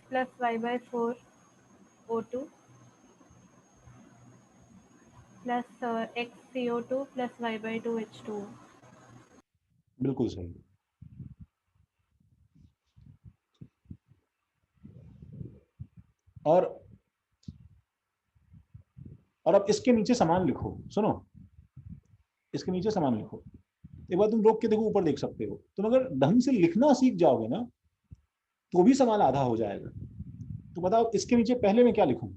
plus y by 4 O2 plus x CO2 plus y by 2 H2. बिल्कुल सही. और अब इसके नीचे समान लिखो. सुनो, इसके नीचे समान लिखो. एक बार तुम रोक के देखो, ऊपर देख सकते हो. तुम अगर ढंग से लिखना सीख जाओगे ना तो भी सवाल आधा हो जाएगा. तो बताओ इसके नीचे पहले मैं क्या लिखूं?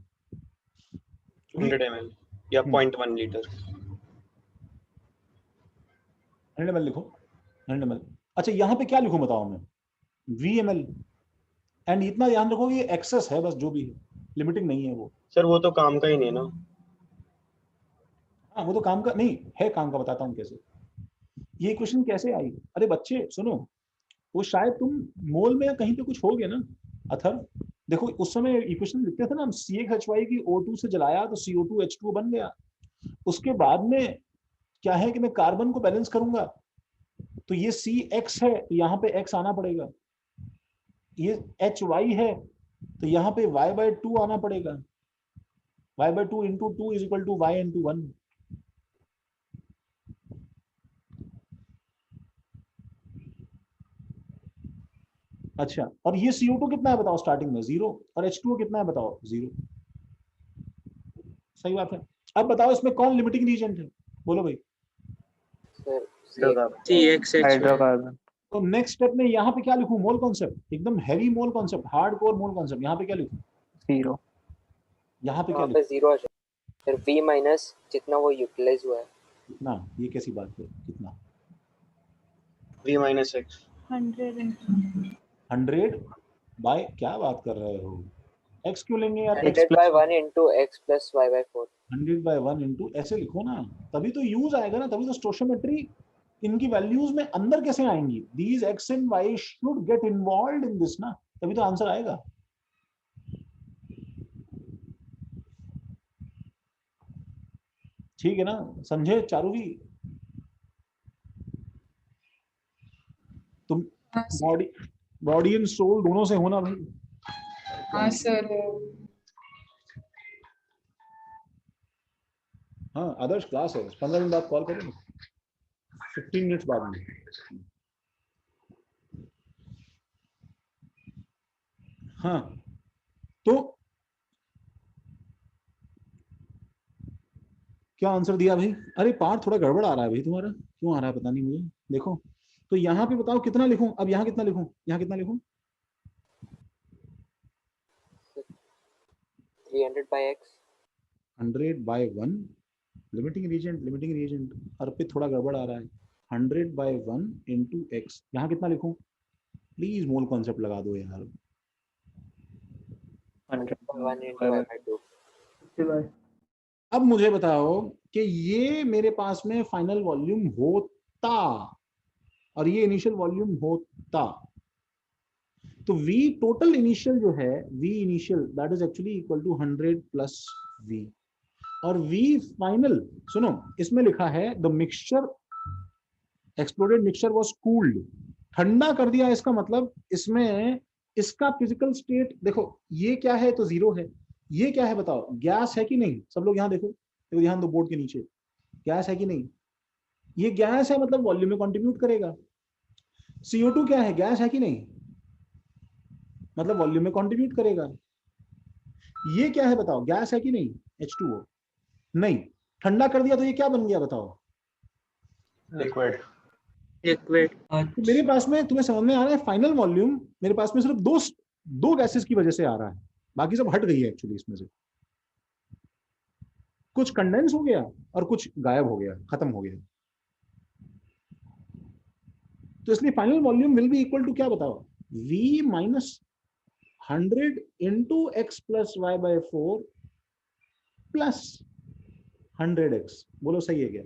100 ml या 0.1 लीटर. 100 ml लिखो, 100 ml. अच्छा यहाँ पे क्या लिखूं बताओ मैं? VML. एंड इतना ध्यान रखो कि एक्सेस है बस, जो भी है, लिमिटिंग नहीं है वो. सर वो तो काम का ही नहीं ना. हाँ वो तो काम का नहीं है, काम का बताता हूँ कैसे. ये क्वेश्चन कैसे आई? अरे बच्चे सुनो, वो शायद तुम मोल में कहीं पे कुछ हो गया ना अथर। देखो उस समय इक्वेशन लिखते थे ना हम, CXHY की O2 से जलाया तो CO2H2 बन गया। उसके बाद में क्या है कि मैं कार्बन को बैलेंस करूंगा, तो ये CX है तो यहाँ पे X आना पड़ेगा, ये HY है तो यहाँ पे Y/2 आना पड़ेगा। Y/2 into 2 is equal to Y into 1। अच्छा, और ये CO2 कितना है बताओ स्टार्टिंग में? 0। और H2O कितना है बताओ? 0। सही बात है। अब बताओ इसमें कौन लिमिटिंग रीजेंट है? बोलो भाई। हाइड्रोकार्बन। तो नेक्स्ट स्टेप में यहाँ पे क्या लिखूं? मोल कॉन्सेप्ट, एकदम heavy mole concept, hardcore mole concept. यहाँ पे क्या लिखूं? 0। यहाँ पे क्या यहाँ पे लिखूं? 0 आ जाए, फिर V माइनस जितना वो यूटिलाइज हुआ है। कितना? ये कैसी बात है? कितना? V minus X 100 बाय, क्या बात कर रहे हो? X क्यों लेंगे यार? 100/1 into X plus Y/4। 100/1 into, ऐसे लिखो ना, तभी तो यूज आएगा ना, तभी तो स्टोशियोमेट्री इनकी वैल्यूज में अंदर कैसे आएंगी? These X and Y should get involved in this ना, तभी तो आंसर आएगा। ठीक है ना, समझे चारू भी? तुम बॉडी एंड सोल दोनों से होना भाई। हाँ सर। हाँ आदर्श क्लास है, 15 मिनट बाद कॉल करेंगे, 15 मिनट बाद में। हाँ तो क्या आंसर दिया भाई? अरे पार्ट थोड़ा गड़बड़ आ रहा है भाई तुम्हारा, क्यों आ रहा है पता नहीं मुझे। देखो तो यहाँ पे बताओ कितना लिखूं? अब यहाँ कितना लिखूं? यहाँ कितना लिखूं? 300/X 100/1 लिमिटिंग रीजेंट अर्पित थोड़ा गड़बड़ आ रहा है। 100/1 into X, यहाँ कितना लिखूं? प्लीज मोल कॉन्सेप्ट लगा दो यार। 100/1 into Y/2। अब मुझे बताओ कि ये मेरे पास में फाइनल वॉल्यूम होता और ये इनिशियल वॉल्यूम होता, तो V टोटल इनिशियल जो है, V initial that is actually equal to 100 plus V, और V फाइनल, सुनो इसमें लिखा है the mixture exploded mixture was cooled, ठंडा कर दिया। इसका मतलब इसमें इसका फिजिकल स्टेट देखो, ये क्या है? तो 0 है। ये क्या है बताओ? गैस है कि नहीं? सब लोग यहाँ देखो, देखो ध्यान दो बोर्ड के नीचे, गैस है कि नहीं? ये गैस है, मतलब वॉल्यूम में कंट्रीब्यूट करेगा। CO2 क्या है? गैस है कि नहीं? मतलब वॉल्यूम में कंट्रीब्यूट करेगा। ये क्या है बताओ? गैस है कि नहीं? H2O नहीं। ठंडा कर दिया तो ये क्या बन गया बताओ? लिक्विड। तो मेरे पास में, तुम्हें समझ में आ रहा है, फाइनल वॉल्यूम मेरे पास में सिर्फ दो गैसेस की वजह से आ रहा है, बाकी सब हट गई है एक्चुअली। इसमें से कुछ कंडेंस हो गया और कुछ गायब हो गया, खत्म हो गया। तो इसलिए final volume will be equal to क्या बताओ? V माइनस 100 into X plus Y/4 plus 100X। बोलो सही है क्या?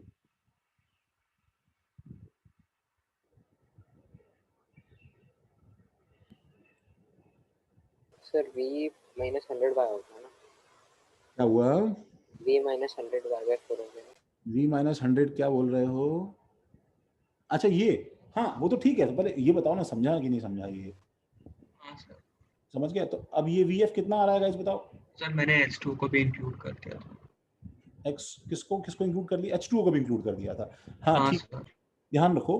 सर V minus 100/Y होगा ना? क्या हुआ? V minus 100/4 हो गया। V minus 100 क्या बोल रहे हो? अच्छा ये, हाँ वो तो ठीक है, पहले ये बताओ ना समझा कि नहीं समझा? ये समझ गया। तो अब ये VF कितना आ रहा है गाइस बताओ? सर मैंने H2 को भी इंक्लूड कर दिया था। X किसको इंक्लूड कर दिया? H2O को भी इंक्लूड कर दिया था। हाँ ठीक, ध्यान रखो।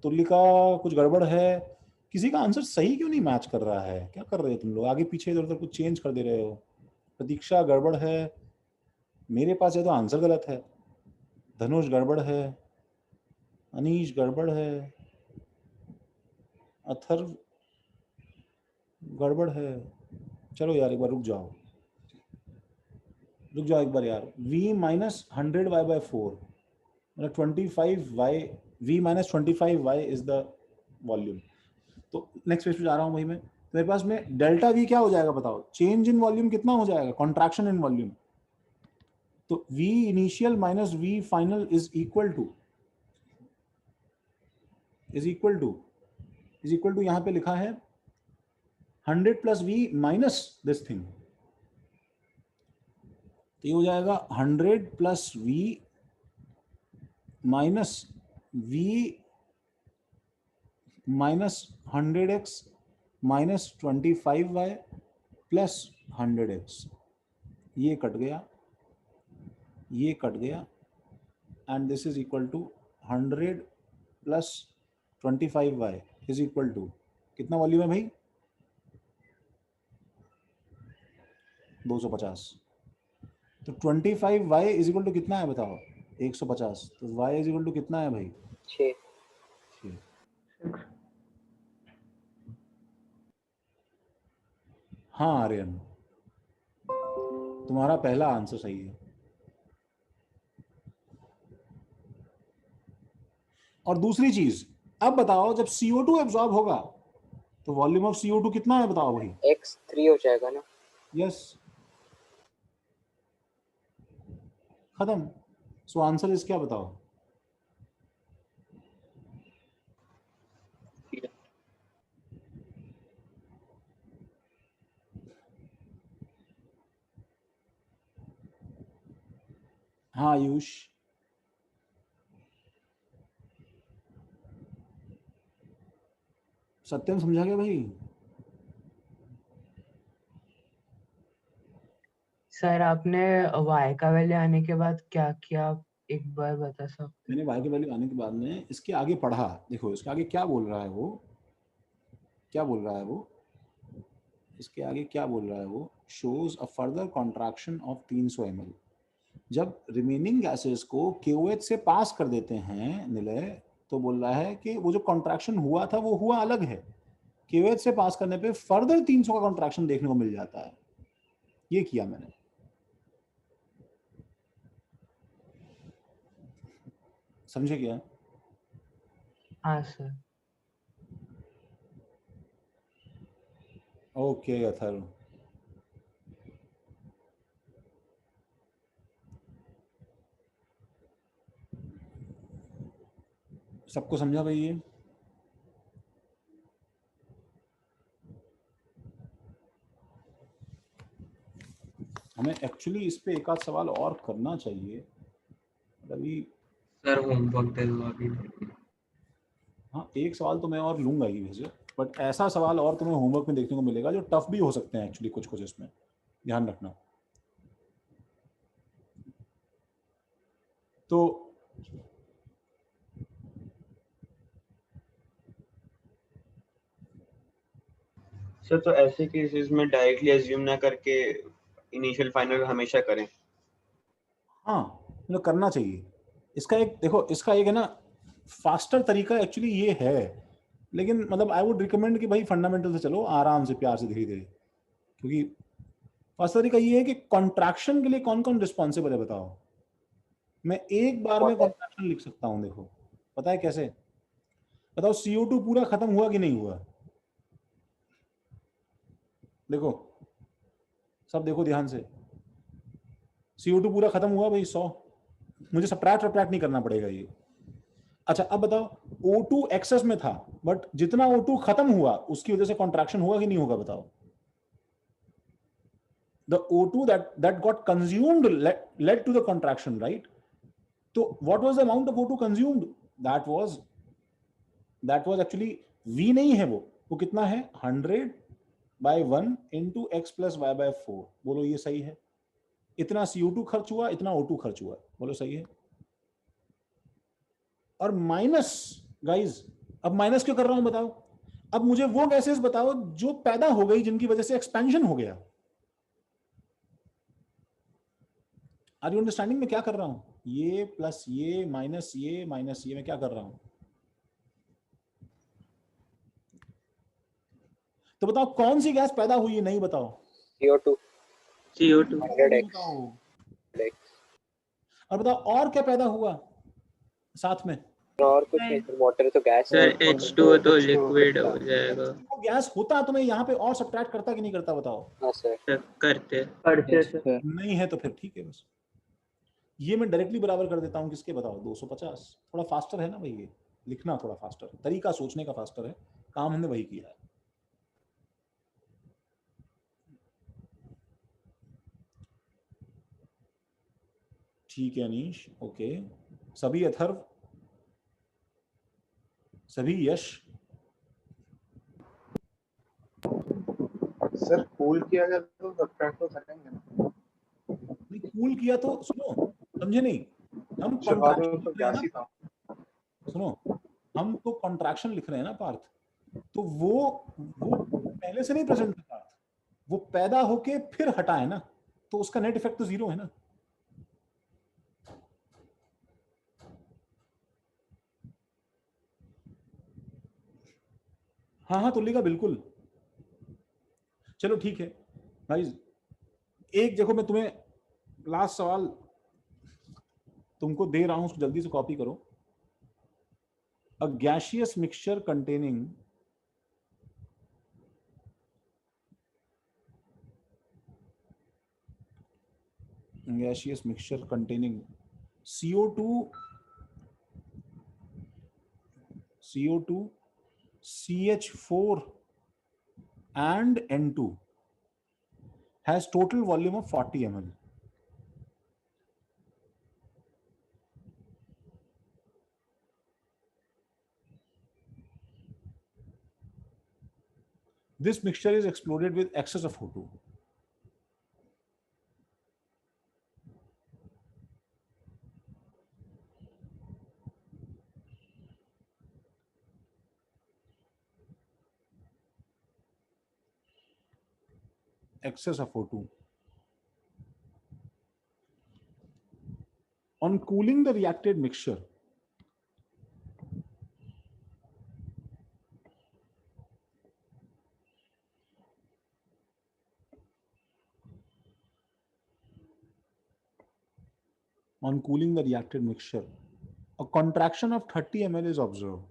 तुलिका कुछ गड़बड़ है, किसी का आंसर सही क्यों नहीं मैच कर रहा है? क्या कर रहे हो तुम लोग? आगे पीछे इधर उधर कुछ चेंज कर दे रहे हो। प्रतीक्षा गड़बड़ है, मेरे पास है तो आंसर गलत है। धनुष गड़बड़ है, अनीश गड़बड़ है, अथर्व गड़बड़ है। चलो यार एक बार रुक जाओ एक बार यार। V minus 100Y/4 मतलब 25Y, V minus 25Y is the volume. तो नेक्स्ट पेज पे जा रहा हूँ भाई मैं। तो मेरे पास में डेल्टा V क्या हो जाएगा बताओ? चेंज इन वॉल्यूम कितना हो जाएगा? Contraction in volume. तो V initial minus V final is equal to is equal to, यहां पे लिखा है 100 plus V minus this thing, तो ये हो जाएगा 100 plus V minus V minus 100x minus 25y plus 100x, ये कट गया, ये कट गया, and this is equal to 100 plus 25y is equal to कितना वॉल्यूम है भाई? 250। तो 25y इज इक्वल टू कितना है बताओ? 150। तो y इज इक्वल टू कितना है भाई? 6। हाँ आर्यन, तुम्हारा पहला आंसर सही है। और दूसरी चीज, अब बताओ जब CO2 एब्जॉर्ब होगा तो वॉल्यूम ऑफ CO2 कितना है बताओ भाई? x 3 हो जाएगा ना? यस, खत्म। सो आंसर इज क्या बताओ? हाँ आयुष, सत्यम समझा गया भाई? सर आपने y का वैल्यू आने के बाद क्या किया, एक बार बता सकते? मैंने y की वैल्यू आने के बाद में इसके आगे पढ़ा, देखो इसके आगे क्या बोल रहा है वो, क्या बोल रहा है वो, इसके आगे क्या बोल रहा है वो, shows a further contraction of 300 ml। जब रिमेनिंग गैसेस को QH से पास कर देते हैं निलय, तो बोल रहा है कि वो जो कॉन्ट्रैक्शन हुआ था वो हुआ अलग है, QH से पास करने पे फर्दर 300 का कॉन्ट्रैक्शन देखने को मिल जाता है। ये किया मैंने। समझे क्या? हाँ सर। ओके अथर्व, सबको समझा भाई? ये हमें एक्चुअली इस पे एक आध सवाल और करना चाहिए अभी। सर होमवर्क दे दो अभी। हाँ एक सवाल तो मैं और लूंगा ही वैसे, बट ऐसा सवाल और तुम्हें होमवर्क में देखने को मिलेगा जो टफ भी हो सकते हैं एक्चुअली, कुछ कुछ इसमें ध्यान रखना। तो सर तो ऐसे केसेस में डायरेक्टली अज्यूम ना करके इनिशियल फाइनल हमेशा करें। हाँ मतलब करना चाहिए। इसका एक देखो, इसका एक है ना फास्टर तरीका एक्चुअली ये है, लेकिन मतलब आई वुड रिकमेंड कि भाई फंडामेंटल से चलो आराम से, प्यार से, धीरे धीरे, क्योंकि फर्स्ट तरीका ये है कि कॉन्ट्रैक्शन के लिए कौन कौन रिस्पॉन्सिबल है बताओ। मैं एक बार में कॉन्ट्रैक्शन लिख सकता हूँ, देखो पता है कैसे? बताओ CO2 पूरा खत्म हुआ कि नहीं हुआ? देखो सब देखो ध्यान से, CO2 पूरा खत्म हुआ भाई 100, मुझे सब्ट्रैक्ट नहीं करना पड़ेगा ये। अच्छा अब बताओ O2 एक्सेस में था, बट जितना O2 खत्म हुआ उसकी वजह से कॉन्ट्रैक्शन हुआ कि नहीं होगा बताओ? The O2 that got consumed led to the contraction, right? So what was the amount of O2 consumed? That was actually V नहीं है वो कितना है? 100/1 into x plus y by 4। बोलो ये सही है? इतना CO2 खर्च हुआ, इतना O2 खर्च हुआ, बोलो सही है? और माइनस गाइज, अब माइनस क्यों कर रहा हूं बताओ? अब मुझे वो गैसेस बताओ जो पैदा हो गई जिनकी वजह से एक्सपेंशन हो गया। आर यू अंडरस्टैंडिंग में क्या कर रहा हूं? ये प्लस ये माइनस ये माइनस ये, मैं क्या कर रहा हूं? तो बताओ कौन सी गैस पैदा हुई है? नहीं बताओ। CO2 100x। और बताओ और क्या पैदा हुआ साथ में? और कुछ नहीं, वाटर तो गैस है। सर H2O तो लिक्विड हो जाएगा। वो गैस होता तो मैं यहाँ पे और सब्ट्रैक्ट करता कि नहीं करता बताओ? हाँ सर करते सर। नहीं है तो फिर ठीक है, बस ये मैं डायरेक्टली बराबर कर देता हूँ किसके बताओ? 250। थोड़ा फास्टर है ना भाई, ये लिखना थोड़ा फास्टर, तरीका सोचने का फास्टर है, काम हमने वही किया है। ठीक है अनीश, ओके। सभी अथर्व, सभी यश, सर कूल किया जाए तो सब्ट्रैक्ट तो करेंगे ना। नहीं कूल किया तो सुनो, समझे नहीं, हम शुरुआत में कॉन्ट्रैक्शन तो लिख रहे हैं गैस ही ना, था। सुनो हम तो कॉन्ट्रैक्शन लिख रहे हैं ना पार्थ, तो वो पहले से नहीं प्रेजेंट था पार्थ, वो पैदा होके फिर हटा है ना, तो उसका नेट इफेक्ट तो जीरो है ना। हाँ हाँ तुल्लिका बिल्कुल। चलो ठीक है भाई, एक देखो मैं तुम्हें लास्ट सवाल तुमको दे रहा हूं, उसको जल्दी से कॉपी करो। अ gaseous mixture containing gaseous mixture containing CO2 CH4 and N2 has total volume of 40 ml. This mixture is exploded with excess of O2. Excess of O2. On cooling the reacted mixture, a contraction of 30 ml is observed.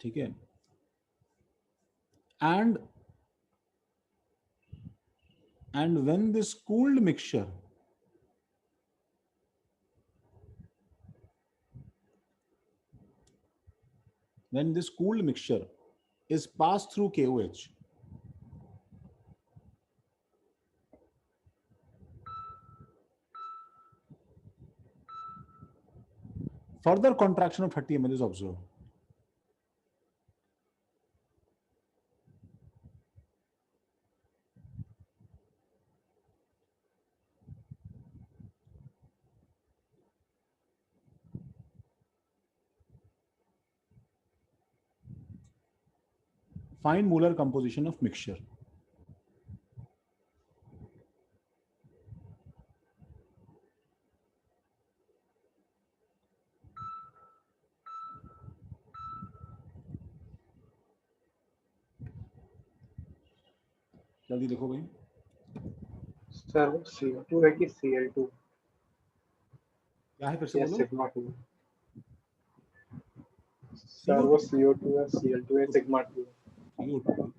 ठीक है, and when this cooled mixture is passed through KOH, further contraction of 30 ml is observed. Find molar composition of mixture. जल्दी देखो भाई। Sir वो CO2 है कि Cl2? क्या है फिर से या बोलो। सिग्मा 2? सर वो CO2 है, Cl2 है, सिग्मा 2? CO2।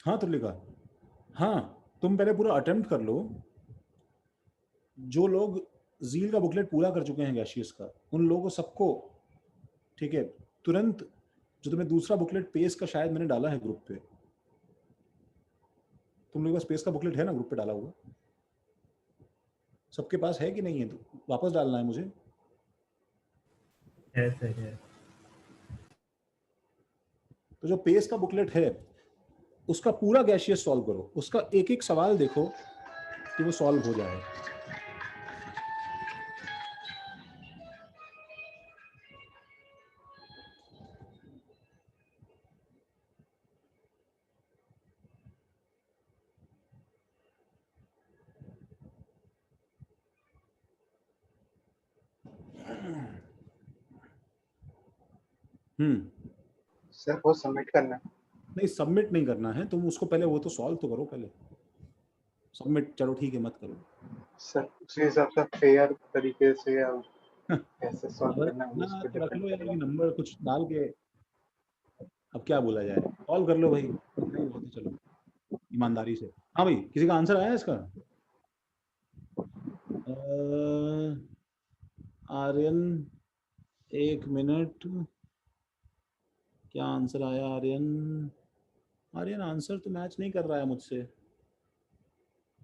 हाँ तुलिका, हाँ तुम पहले पूरा अटेम्प्ट कर लो। जो लोग जील का बुकलेट पूरा कर चुके हैं गैशियस का, उन लोगों को सबको, ठीक है, तुरंत जो तुम्हें दूसरा बुकलेट पेस का शायद मैंने डाला है ग्रुप पे, तुम लोगों के पास पेस का बुकलेट है ना ग्रुप पे डाला हुआ? सबके पास है कि नहीं है? तो वापस डालना है मुझे। है सर, है। तो जो पेस का बुकलेट है उसका पूरा गैशियस सॉल्व करो, उसका एक एक सवाल देखो कि वो सॉल्व हो जाए। सर वो सबमिट करना है? नहीं सबमिट नहीं करना है, तुम उसको पहले वो तो सॉल्व तो करो पहले। सबमिट चलो ठीक है मत करो। सर उसी हिसाब से फेयर तरीके से या कैसे सॉल्व करना है उस पे तो रख लो यार डिपेंड ये नंबर कुछ डाल के, अब क्या बोला जाए, सॉल्व कर लो भाई, इतना ही बहुत है, चलो ईमानदारी से। हाँ भाई किसी का आंसर आया इसका? आर्यन एक मिनट, क्या आंसर आया आर्यन? आर्यन आंसर तो मैच नहीं कर रहा है मुझसे।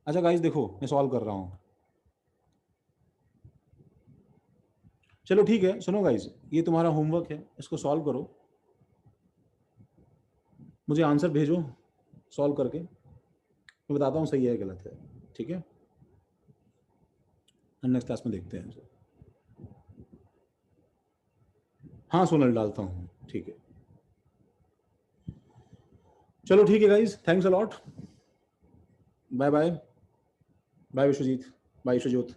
अच्छा गाइस देखो मैं सॉल्व कर रहा हूँ। चलो ठीक है, सुनो गाइस, ये तुम्हारा होमवर्क है, इसको सॉल्व करो, मुझे आंसर भेजो सॉल्व करके, मैं बताता हूँ सही है गलत है, ठीक है? हम नेक्स्ट क्लास में देखते हैं। हाँ सोनल डालता हूँ, ठीक है। चलो ठीक है guys, thanks a lot, bye bye. Bye Vishwajit, bye Vishwajot.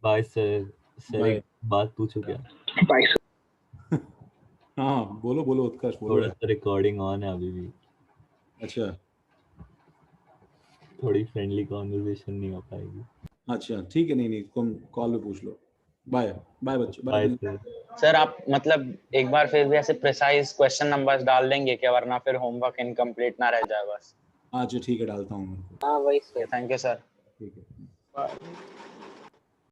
Bye sir. Sir bye. एक बात पूछो क्या? बाय। हाँ बोलो बोलो उत्कर्ष बोलो थोड़ा यार। सा रिकॉर्डिंग ऑन है अभी भी। अच्छा थोड़ी फ्रेंडली कॉन्वर्सेशन नहीं हो पाएगी। अच्छा ठीक है, नहीं नहीं तुम कॉल पे पूछ लो। बाय बाय बच्चों, बाय बाय। सर। सर आप मतलब एक बार फिर भी ऐसे प्रिसाइज क्वेश्चन नंबर्स डाल देंगे क्या, वरना फिर होमवर्क इनकम्प्लीट ना रह जाए बस। अच्छा ठीक है डालता हूँ मैं। हाँ वही सर। Thank you sir. ठीक है। बाय।